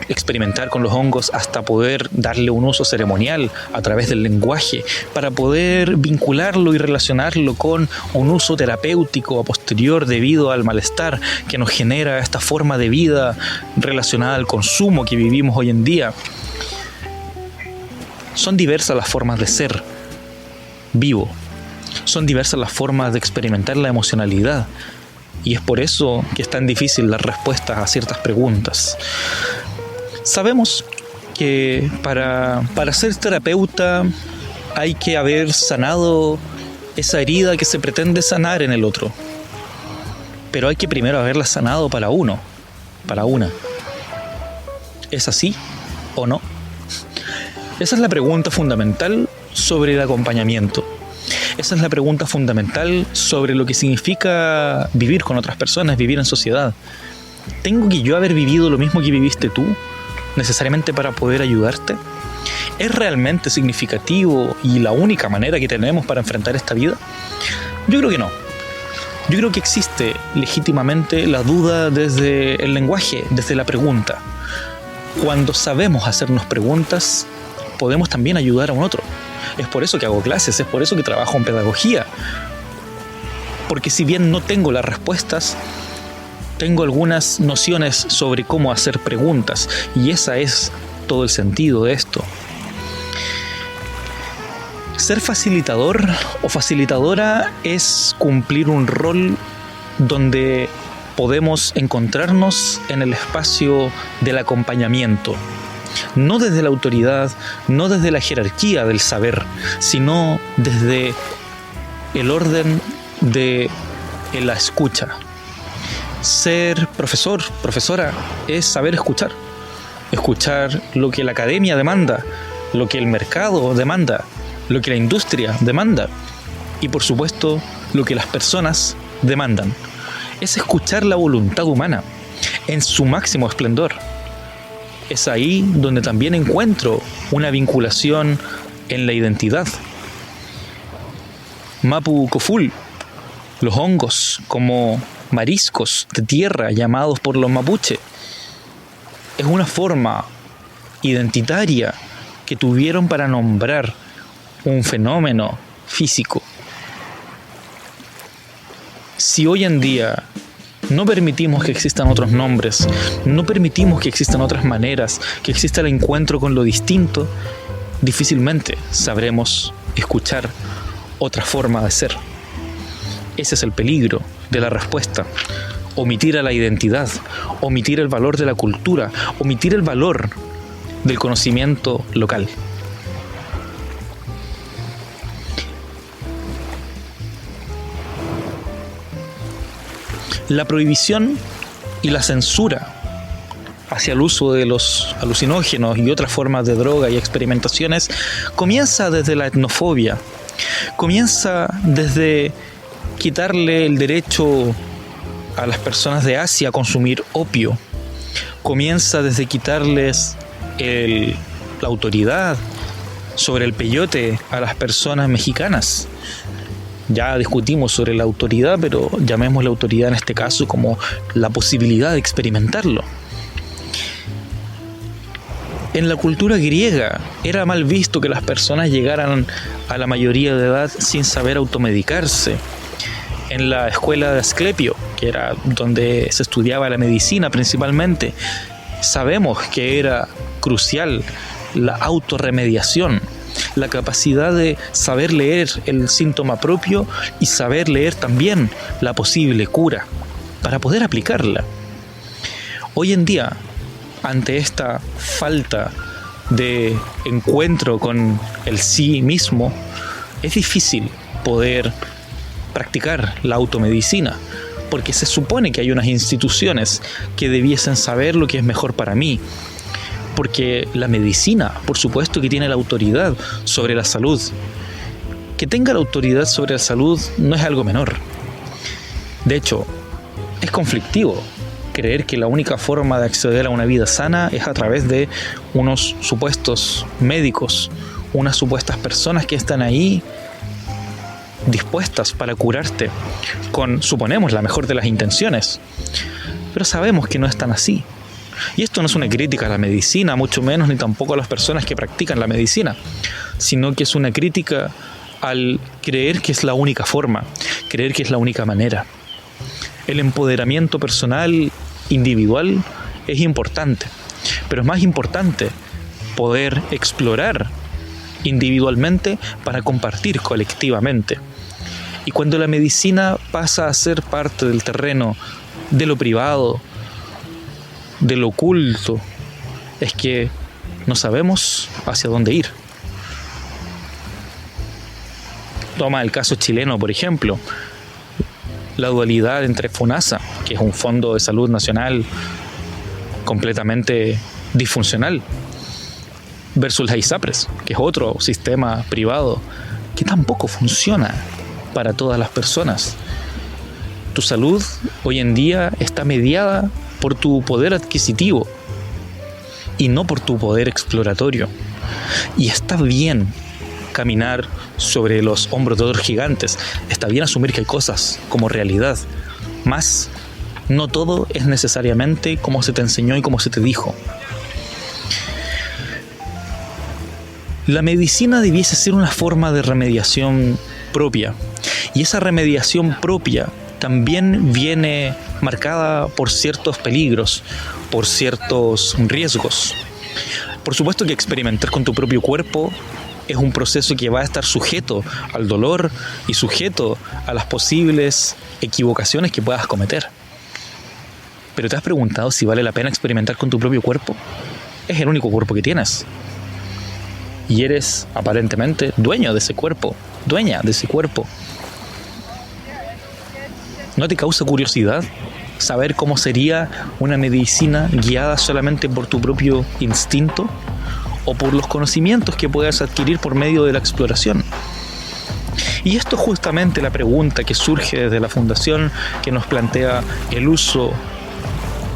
experimentar con los hongos hasta poder darle un uso ceremonial a través del lenguaje, para poder vincularlo y relacionarlo con un uso terapéutico a posterior debido al malestar que nos genera esta forma de vida relacionada al consumo que vivimos hoy en día. Son diversas las formas de ser vivo, son diversas las formas de experimentar la emocionalidad. Y es por eso que es tan difícil las respuestas a ciertas preguntas. Sabemos que para ser terapeuta hay que haber sanado esa herida que se pretende sanar en el otro. Pero hay que primero haberla sanado para uno, para una. ¿Es así o no? Esa es la pregunta fundamental sobre el acompañamiento. Esa es la pregunta fundamental sobre lo que significa vivir con otras personas, vivir en sociedad. ¿Tengo que yo haber vivido lo mismo que viviste tú, necesariamente para poder ayudarte? ¿Es realmente significativo y la única manera que tenemos para enfrentar esta vida? Yo creo que no. Yo creo que existe legítimamente la duda desde el lenguaje, desde la pregunta. Cuando sabemos hacernos preguntas, podemos también ayudar a un otro. Es por eso que hago clases, es por eso que trabajo en pedagogía. Porque si bien no tengo las respuestas, tengo algunas nociones sobre cómo hacer preguntas, y esa es todo el sentido de esto. Ser facilitador o facilitadora es cumplir un rol donde podemos encontrarnos en el espacio del acompañamiento. No desde la autoridad, no desde la jerarquía del saber, sino desde el orden de la escucha. Ser profesor, profesora, es saber escuchar. Escuchar lo que la academia demanda, lo que el mercado demanda, lo que la industria demanda y, por supuesto, lo que las personas demandan. Es escuchar la voluntad humana en su máximo esplendor. Es ahí donde también encuentro una vinculación en la identidad. Mapu Koful, los hongos como mariscos de tierra llamados por los mapuche, es una forma identitaria que tuvieron para nombrar un fenómeno físico. Si hoy en día no permitimos que existan otros nombres, no permitimos que existan otras maneras, que exista el encuentro con lo distinto, difícilmente sabremos escuchar otra forma de ser. Ese es el peligro de la respuesta. Omitir a la identidad, omitir el valor de la cultura, omitir el valor del conocimiento local. La prohibición y la censura hacia el uso de los alucinógenos y otras formas de droga y experimentaciones comienza desde la etnofobia, comienza desde quitarle el derecho a las personas de Asia a consumir opio, comienza desde quitarles la autoridad sobre el peyote a las personas mexicanas. Ya discutimos sobre la autoridad, pero llamemos la autoridad en este caso como la posibilidad de experimentarlo. En la cultura griega era mal visto que las personas llegaran a la mayoría de edad sin saber automedicarse. En la escuela de Asclepio, que era donde se estudiaba la medicina principalmente, sabemos que era crucial la autorremediación, la capacidad de saber leer el síntoma propio y saber leer también la posible cura para poder aplicarla. Hoy en día, ante esta falta de encuentro con el sí mismo, es difícil poder practicar la automedicina, porque se supone que hay unas instituciones que debiesen saber lo que es mejor para mí, porque la medicina, por supuesto que tiene la autoridad sobre la salud. Que tenga la autoridad sobre la salud no es algo menor. De hecho, es conflictivo creer que la única forma de acceder a una vida sana es a través de unos supuestos médicos, unas supuestas personas que están ahí dispuestas para curarte con, suponemos, la mejor de las intenciones. Pero sabemos que no es tan así. Y esto no es una crítica a la medicina, mucho menos, ni tampoco a las personas que practican la medicina, sino que es una crítica al creer que es la única forma, creer que es la única manera. El empoderamiento personal, individual, es importante, pero es más importante poder explorar individualmente para compartir colectivamente. Y cuando la medicina pasa a ser parte del terreno de lo privado, de lo oculto, es que no sabemos hacia dónde ir. Toma el caso chileno, por ejemplo, la dualidad entre FONASA, que es un fondo de salud nacional completamente disfuncional, versus la ISAPRES, que es otro sistema privado que tampoco funciona para todas las personas. Tu salud hoy en día está mediada por tu poder adquisitivo y no por tu poder exploratorio. Y está bien caminar sobre los hombros de otros gigantes, está bien asumir que hay cosas como realidad, mas no todo es necesariamente como se te enseñó y como se te dijo. La medicina debiese ser una forma de remediación propia, y esa remediación propia también viene marcada por ciertos peligros, por ciertos riesgos. Por supuesto que experimentar con tu propio cuerpo es un proceso que va a estar sujeto al dolor y sujeto a las posibles equivocaciones que puedas cometer. Pero ¿te has preguntado si vale la pena experimentar con tu propio cuerpo? Es el único cuerpo que tienes. Y eres aparentemente dueño de ese cuerpo, dueña de ese cuerpo. ¿No te causa curiosidad saber cómo sería una medicina guiada solamente por tu propio instinto o por los conocimientos que puedas adquirir por medio de la exploración? Y esto es justamente la pregunta que surge desde la fundación, que nos plantea el uso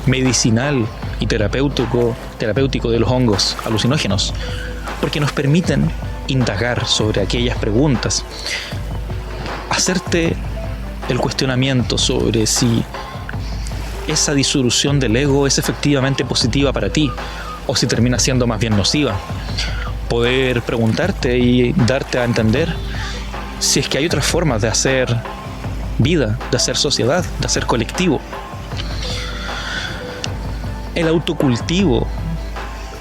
medicinal y terapéutico de los hongos alucinógenos, porque nos permiten indagar sobre aquellas preguntas, hacerte el cuestionamiento sobre si esa disolución del ego es efectivamente positiva para ti o si termina siendo más bien nociva. Poder preguntarte y darte a entender si es que hay otras formas de hacer vida, de hacer sociedad, de hacer colectivo. El autocultivo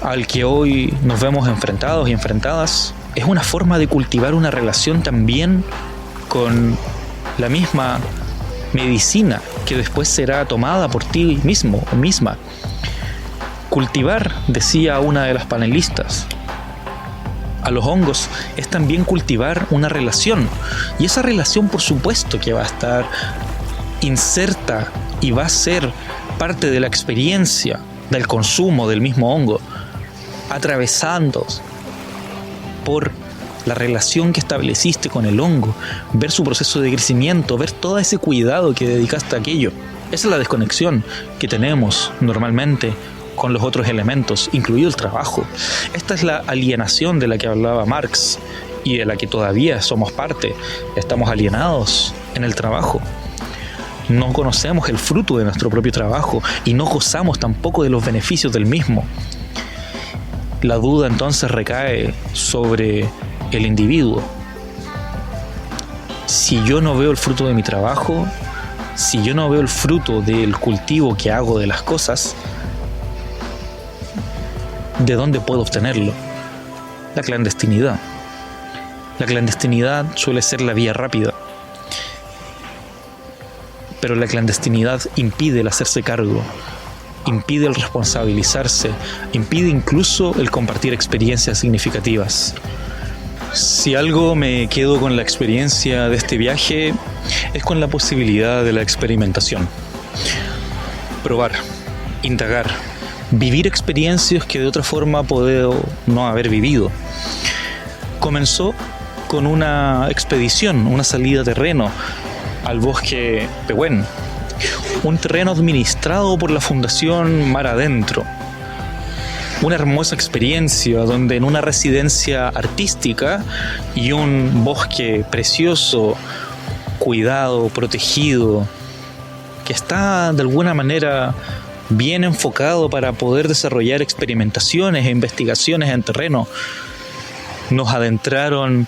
al que hoy nos vemos enfrentados y enfrentadas es una forma de cultivar una relación también con la misma medicina que después será tomada por ti mismo o misma. Cultivar, decía una de las panelistas, a los hongos es también cultivar una relación, y esa relación por supuesto que va a estar inserta y va a ser parte de la experiencia del consumo del mismo hongo, atravesando por la relación que estableciste con el hongo, ver su proceso de crecimiento, ver todo ese cuidado que dedicaste a aquello. Esa es la desconexión que tenemos normalmente con los otros elementos, incluido el trabajo. Esta es la alienación de la que hablaba Marx y de la que todavía somos parte. Estamos alienados en el trabajo. No conocemos el fruto de nuestro propio trabajo y no gozamos tampoco de los beneficios del mismo. La duda entonces recae sobre el individuo. Si yo no veo el fruto de mi trabajo, si yo no veo el fruto del cultivo que hago de las cosas, ¿de dónde puedo obtenerlo? La clandestinidad. La clandestinidad suele ser la vía rápida, pero la clandestinidad impide el hacerse cargo, impide el responsabilizarse, impide incluso el compartir experiencias significativas. Si algo me quedo con la experiencia de este viaje, es con la posibilidad de la experimentación. Probar, indagar, vivir experiencias que de otra forma puedo no haber vivido. Comenzó con una expedición, una salida a terreno al bosque Pehuen, un terreno administrado por la Fundación Mar Adentro. Una hermosa experiencia donde en una residencia artística y un bosque precioso, cuidado, protegido, que está de alguna manera bien enfocado para poder desarrollar experimentaciones e investigaciones en terreno, nos adentraron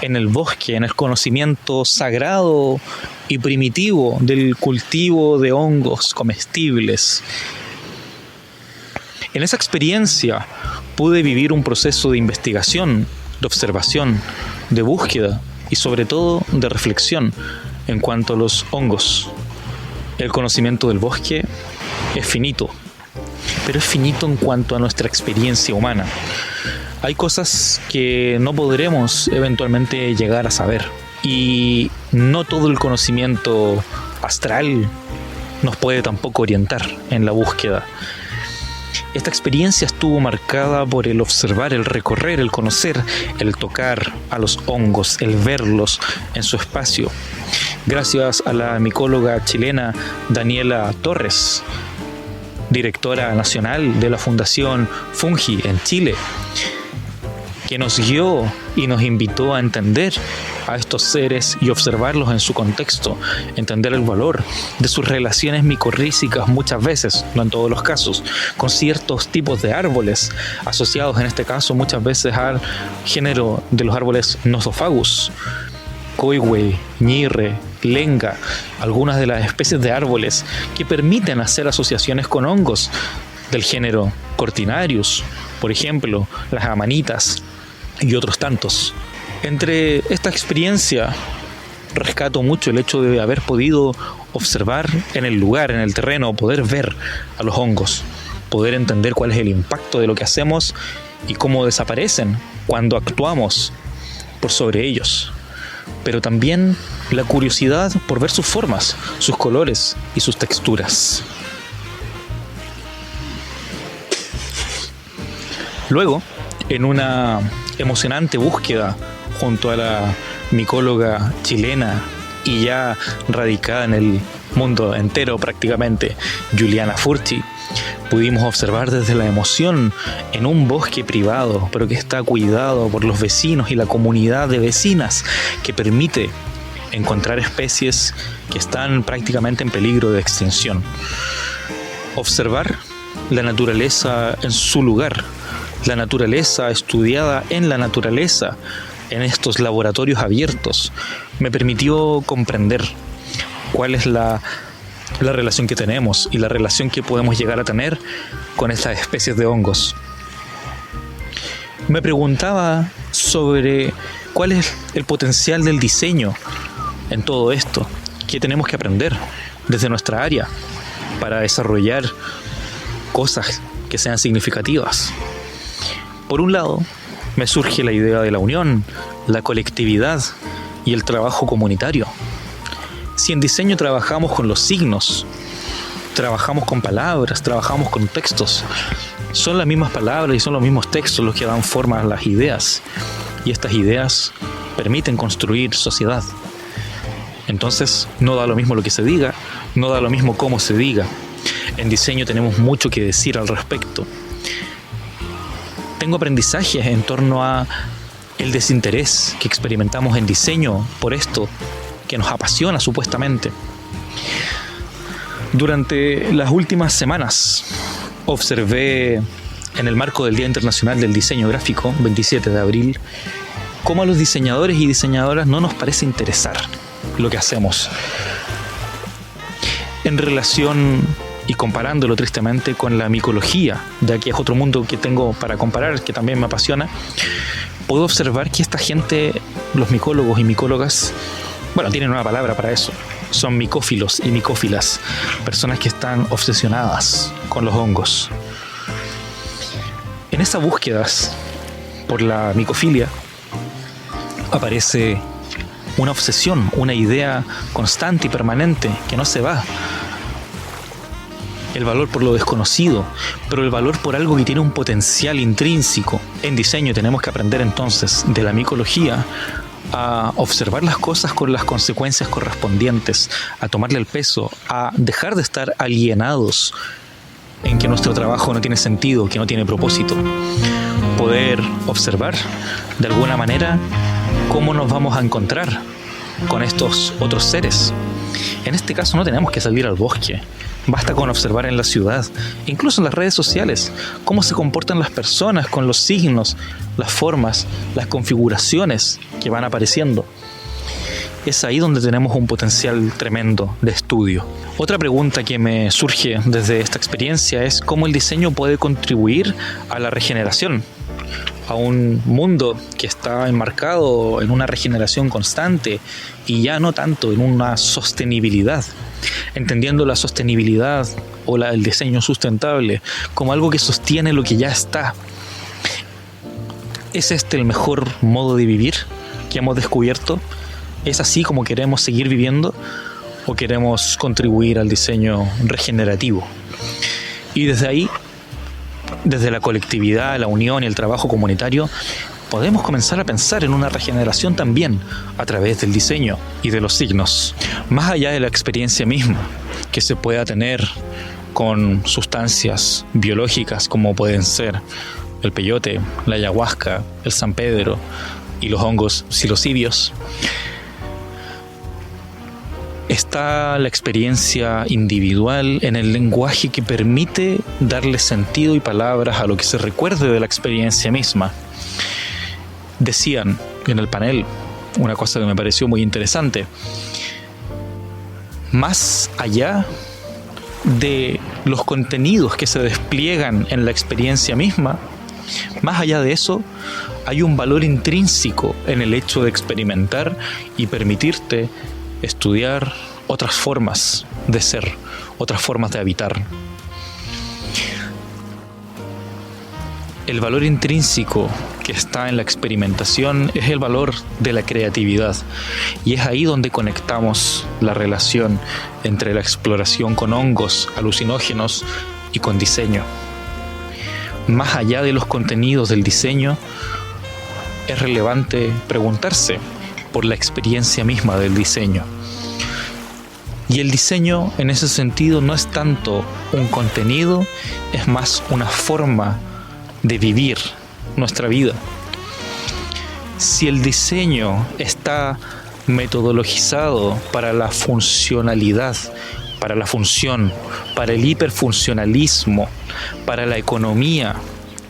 en el bosque, en el conocimiento sagrado y primitivo del cultivo de hongos comestibles. En esa experiencia pude vivir un proceso de investigación, de observación, de búsqueda y sobre todo de reflexión en cuanto a los hongos. El conocimiento del bosque es finito pero es finito en cuanto a nuestra experiencia humana. Hay cosas que no podremos eventualmente llegar a saber, y no todo el conocimiento astral nos puede tampoco orientar en la búsqueda. Esta experiencia estuvo marcada por el observar, el recorrer, el conocer, el tocar a los hongos, el verlos en su espacio. Gracias a la micóloga chilena Daniela Torres, directora nacional de la Fundación Fungi en Chile, que nos guió y nos invitó a entender a estos seres y observarlos en su contexto, entender el valor de sus relaciones micorrízicas muchas veces, no en todos los casos, con ciertos tipos de árboles, asociados en este caso muchas veces al género de los árboles Nosophagus, coihue, ñirre, lenga, algunas de las especies de árboles que permiten hacer asociaciones con hongos del género Cortinarius, por ejemplo, las amanitas y otros tantos. Entre esta experiencia rescato mucho el hecho de haber podido observar en el lugar, en el terreno, poder ver a los hongos, poder entender cuál es el impacto de lo que hacemos y cómo desaparecen cuando actuamos por sobre ellos. Pero también la curiosidad por ver sus formas, sus colores y sus texturas. Luego, en una emocionante búsqueda junto a la micóloga chilena y ya radicada en el mundo entero prácticamente, Juliana Furti, pudimos observar desde la emoción en un bosque privado, pero que está cuidado por los vecinos y la comunidad de vecinas, que permite encontrar especies que están prácticamente en peligro de extinción. Observar la naturaleza en su lugar, la naturaleza estudiada en la naturaleza, en estos laboratorios abiertos, me permitió comprender cuál es la relación que tenemos y la relación que podemos llegar a tener con estas especies de hongos. Me preguntaba sobre cuál es el potencial del diseño en todo esto, qué tenemos que aprender desde nuestra área para desarrollar cosas que sean significativas. Por un lado, me surge la idea de la unión, la colectividad y el trabajo comunitario. Si en diseño trabajamos con los signos, trabajamos con palabras, trabajamos con textos, son las mismas palabras y son los mismos textos los que dan forma a las ideas, y estas ideas permiten construir sociedad. Entonces, no da lo mismo lo que se diga, no da lo mismo cómo se diga. En diseño tenemos mucho que decir al respecto. Tengo aprendizajes en torno a el desinterés que experimentamos en diseño por esto que nos apasiona supuestamente. Durante las últimas semanas observé, en el marco del Día Internacional del Diseño Gráfico, 27 de abril, cómo a los diseñadores y diseñadoras no nos parece interesar lo que hacemos. En relación y comparándolo tristemente con la micología, ya que es otro mundo que tengo para comparar, que también me apasiona, puedo observar que esta gente, los micólogos y micólogas, bueno, tienen una palabra para eso, son micófilos y micófilas, personas que están obsesionadas con los hongos. En esas búsquedas por la micofilia aparece una obsesión, una idea constante y permanente que no se va. El valor por lo desconocido, pero el valor por algo que tiene un potencial intrínseco. En diseño tenemos que aprender entonces de la micología a observar las cosas con las consecuencias correspondientes, a tomarle el peso, a dejar de estar alienados en que nuestro trabajo no tiene sentido, que no tiene propósito. Poder observar de alguna manera cómo nos vamos a encontrar con estos otros seres. En este caso no tenemos que salir al bosque. Basta con observar en la ciudad, incluso en las redes sociales, cómo se comportan las personas con los signos, las formas, las configuraciones que van apareciendo. Es ahí donde tenemos un potencial tremendo de estudio. Otra pregunta que me surge desde esta experiencia es cómo el diseño puede contribuir a la regeneración, a un mundo que está enmarcado en una regeneración constante y ya no tanto en una sostenibilidad. Entendiendo la sostenibilidad o el diseño sustentable como algo que sostiene lo que ya está. ¿Es este el mejor modo de vivir que hemos descubierto? ¿Es así como queremos seguir viviendo? ¿O queremos contribuir al diseño regenerativo? Y desde ahí, desde la colectividad, la unión y el trabajo comunitario, podemos comenzar a pensar en una regeneración también a través del diseño y de los signos. Más allá de la experiencia misma que se pueda tener con sustancias biológicas como pueden ser el peyote, la ayahuasca, el San Pedro y los hongos psilocibios, está la experiencia individual en el lenguaje que permite darle sentido y palabras a lo que se recuerde de la experiencia misma. Decían en el panel una cosa que me pareció muy interesante: más allá de los contenidos que se despliegan en la experiencia misma, más allá de eso, hay un valor intrínseco en el hecho de experimentar y permitirte estudiar otras formas de ser, otras formas de habitar. El valor intrínseco que está en la experimentación es el valor de la creatividad, y es ahí donde conectamos la relación entre la exploración con hongos alucinógenos y con diseño. Más allá de los contenidos del diseño, es relevante preguntarse por la experiencia misma del diseño. Y el diseño en ese sentido no es tanto un contenido, es más una forma de vivir nuestra vida. Si el diseño está metodologizado para la funcionalidad, para la función, para el hiperfuncionalismo, para la economía,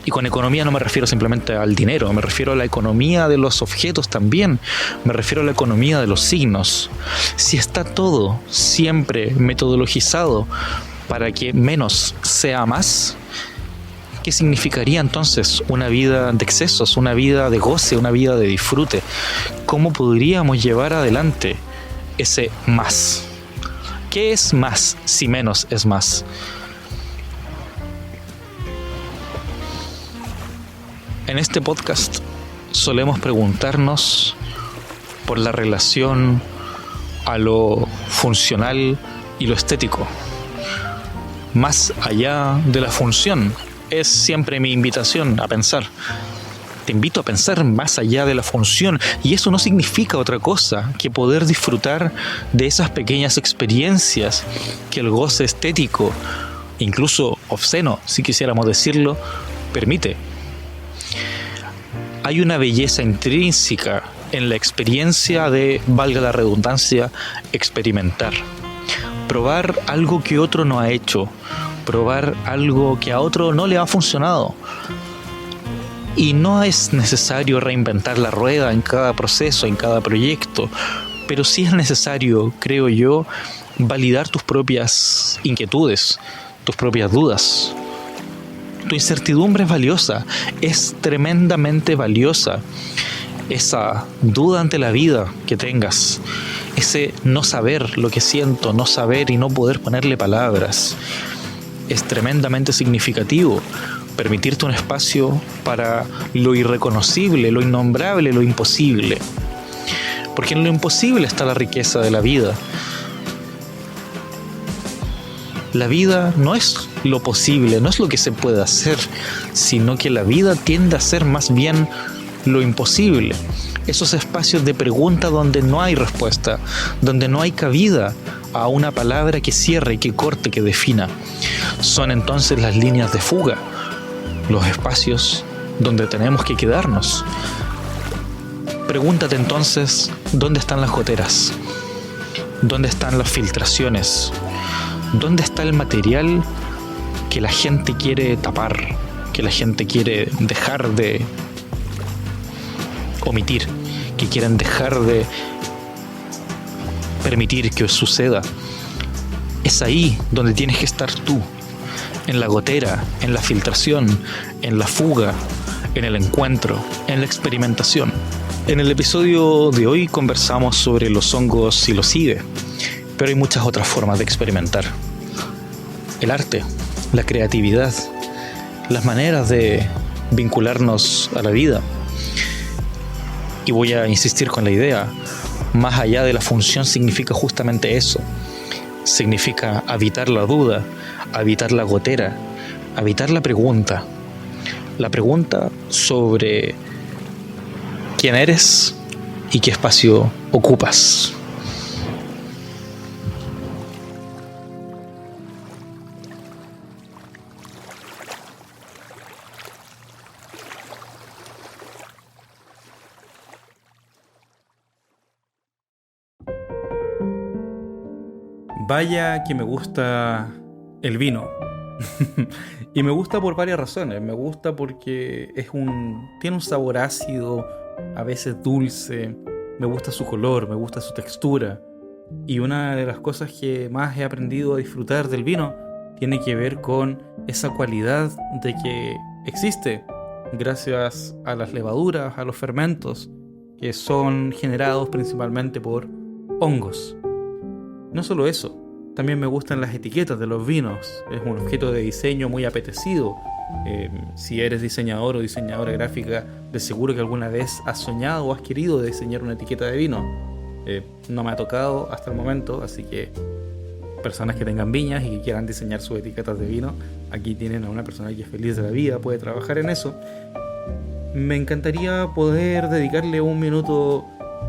y con economía no me refiero simplemente al dinero, me refiero a la economía de los objetos también, me refiero a la economía de los signos. Si está todo siempre metodologizado para que menos sea más, ¿qué significaría entonces una vida de excesos, una vida de goce, una vida de disfrute? ¿Cómo podríamos llevar adelante ese más? ¿Qué es más si menos es más? En este podcast solemos preguntarnos por la relación a lo funcional y lo estético. Más allá de la función, es siempre mi invitación a pensar. Te invito a pensar más allá de la función, y eso no significa otra cosa que poder disfrutar de esas pequeñas experiencias que el goce estético, incluso obsceno, si quisiéramos decirlo, permite. Hay una belleza intrínseca en la experiencia de, valga la redundancia, experimentar. Probar algo que otro no ha hecho, probar algo que a otro no le ha funcionado. Y no es necesario reinventar la rueda en cada proceso, en cada proyecto, pero sí es necesario, creo yo, validar tus propias inquietudes, tus propias dudas. Tu incertidumbre es valiosa, es tremendamente valiosa. Esa duda ante la vida que tengas, ese no saber lo que siento, no saber y no poder ponerle palabras, es tremendamente significativo. Permitirte un espacio para lo irreconocible, lo innombrable, lo imposible. Porque en lo imposible está la riqueza de la vida. La vida no es lo posible, no es lo que se puede hacer, sino que la vida tiende a ser más bien lo imposible. Esos espacios de pregunta donde no hay respuesta, donde no hay cabida a una palabra que cierre, que corte, que defina. Son entonces las líneas de fuga, los espacios donde tenemos que quedarnos. Pregúntate entonces, ¿dónde están las goteras? ¿Dónde están las filtraciones? ¿Dónde está el material que la gente quiere tapar, que la gente quiere dejar de omitir, que quieren dejar de permitir que suceda? Es ahí donde tienes que estar tú, en la gotera, en la filtración, en la fuga, en el encuentro, en la experimentación. En el episodio de hoy conversamos sobre los hongos psilocibe, pero hay muchas otras formas de experimentar. el arte, la creatividad, las maneras de vincularnos a la vida. Y voy a insistir con la idea, más allá de la función significa justamente eso. Significa habitar la duda, habitar la gotera, habitar la pregunta. La pregunta sobre quién eres y qué espacio ocupas. Vaya que me gusta el vino. Y me gusta por varias razones. Me gusta porque tiene un sabor ácido, a veces dulce. Me gusta su color, me gusta su textura. Y una de las cosas que más he aprendido a disfrutar del vino tiene que ver con esa cualidad de que existe gracias a las levaduras, a los fermentos, que son generados principalmente por hongos. No solo eso, también me gustan las etiquetas de los vinos. Es un objeto de diseño muy apetecido. Si eres diseñador o diseñadora gráfica, de seguro que alguna vez has soñado o has querido diseñar una etiqueta de vino. No me ha tocado hasta el momento, así que personas que tengan viñas y que quieran diseñar sus etiquetas de vino, aquí tienen a una persona que es feliz de la vida, puede trabajar en eso. Me encantaría poder dedicarle un minuto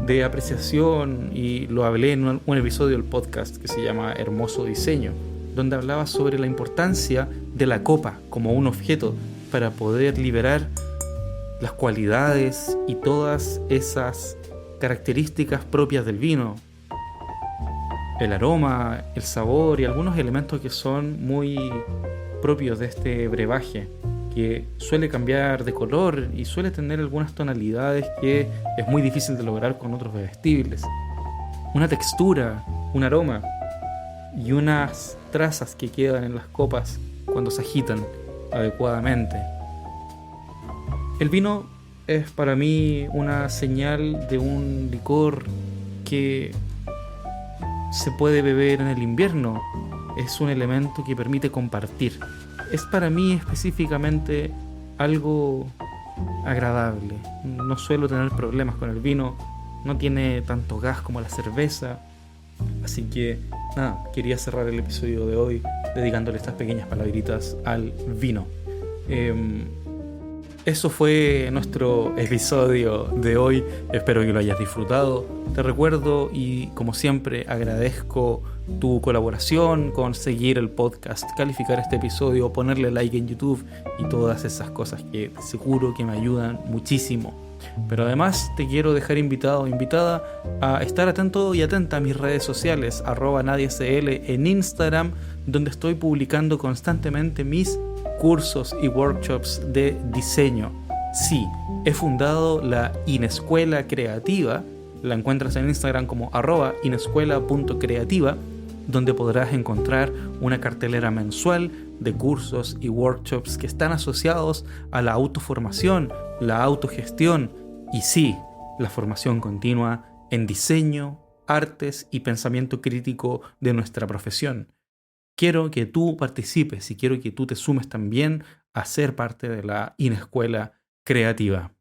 de apreciación, y lo hablé en un episodio del podcast que se llama Hermoso Diseño, donde hablaba sobre la importancia de la copa como un objeto para poder liberar las cualidades y todas esas características propias del vino, el aroma, el sabor y algunos elementos que son muy propios de este brebaje, que suele cambiar de color y suele tener algunas tonalidades que es muy difícil de lograr con otros bebestibles. Una textura, un aroma y unas trazas que quedan en las copas cuando se agitan adecuadamente. El vino es para mí una señal de un licor que se puede beber en el invierno. Es un elemento que permite compartir. Es para mí específicamente algo agradable. No suelo tener problemas con el vino. No tiene tanto gas como la cerveza. Así que nada, quería cerrar el episodio de hoy dedicándole estas pequeñas palabritas al vino. Eso fue nuestro episodio de hoy. Espero que lo hayas disfrutado. Te recuerdo y como siempre agradezco tu colaboración con seguir el podcast, calificar este episodio, ponerle like en YouTube y todas esas cosas que seguro que me ayudan muchísimo. Pero además te quiero dejar invitado o invitada a estar atento y atenta a mis redes sociales, @nadiecl en Instagram, donde estoy publicando constantemente mis cursos y workshops de diseño. Sí, he fundado la Inescuela Creativa. La encuentras en Instagram como @inescuela.creativa, donde podrás encontrar una cartelera mensual de cursos y workshops que están asociados a la autoformación, la autogestión y sí, la formación continua en diseño, artes y pensamiento crítico de nuestra profesión. Quiero que tú participes y quiero que tú te sumes también a ser parte de la Inescuela Creativa.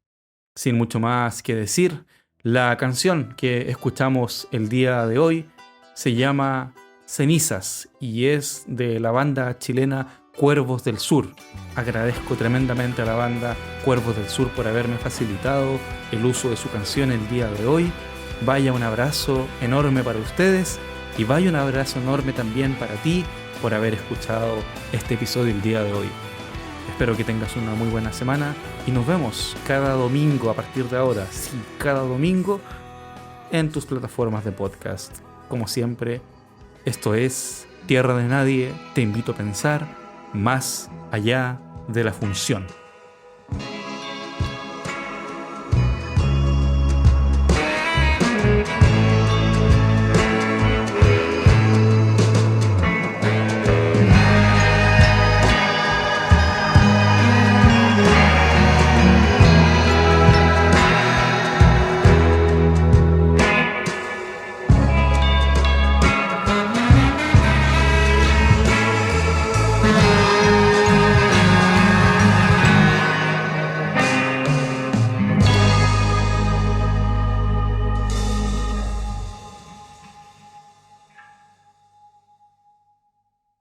Sin mucho más que decir, la canción que escuchamos el día de hoy se llama Cenizas y es de la banda chilena Cuervos del Sur. Agradezco tremendamente a la banda Cuervos del Sur por haberme facilitado el uso de su canción el día de hoy. Vaya un abrazo enorme para ustedes y vaya un abrazo enorme también para ti por haber escuchado este episodio el día de hoy. Espero que tengas una muy buena semana y nos vemos cada domingo a partir de ahora. Sí, cada domingo en tus plataformas de podcast. Como siempre, esto es Tierra de Nadie. Te invito a pensar más allá de la función.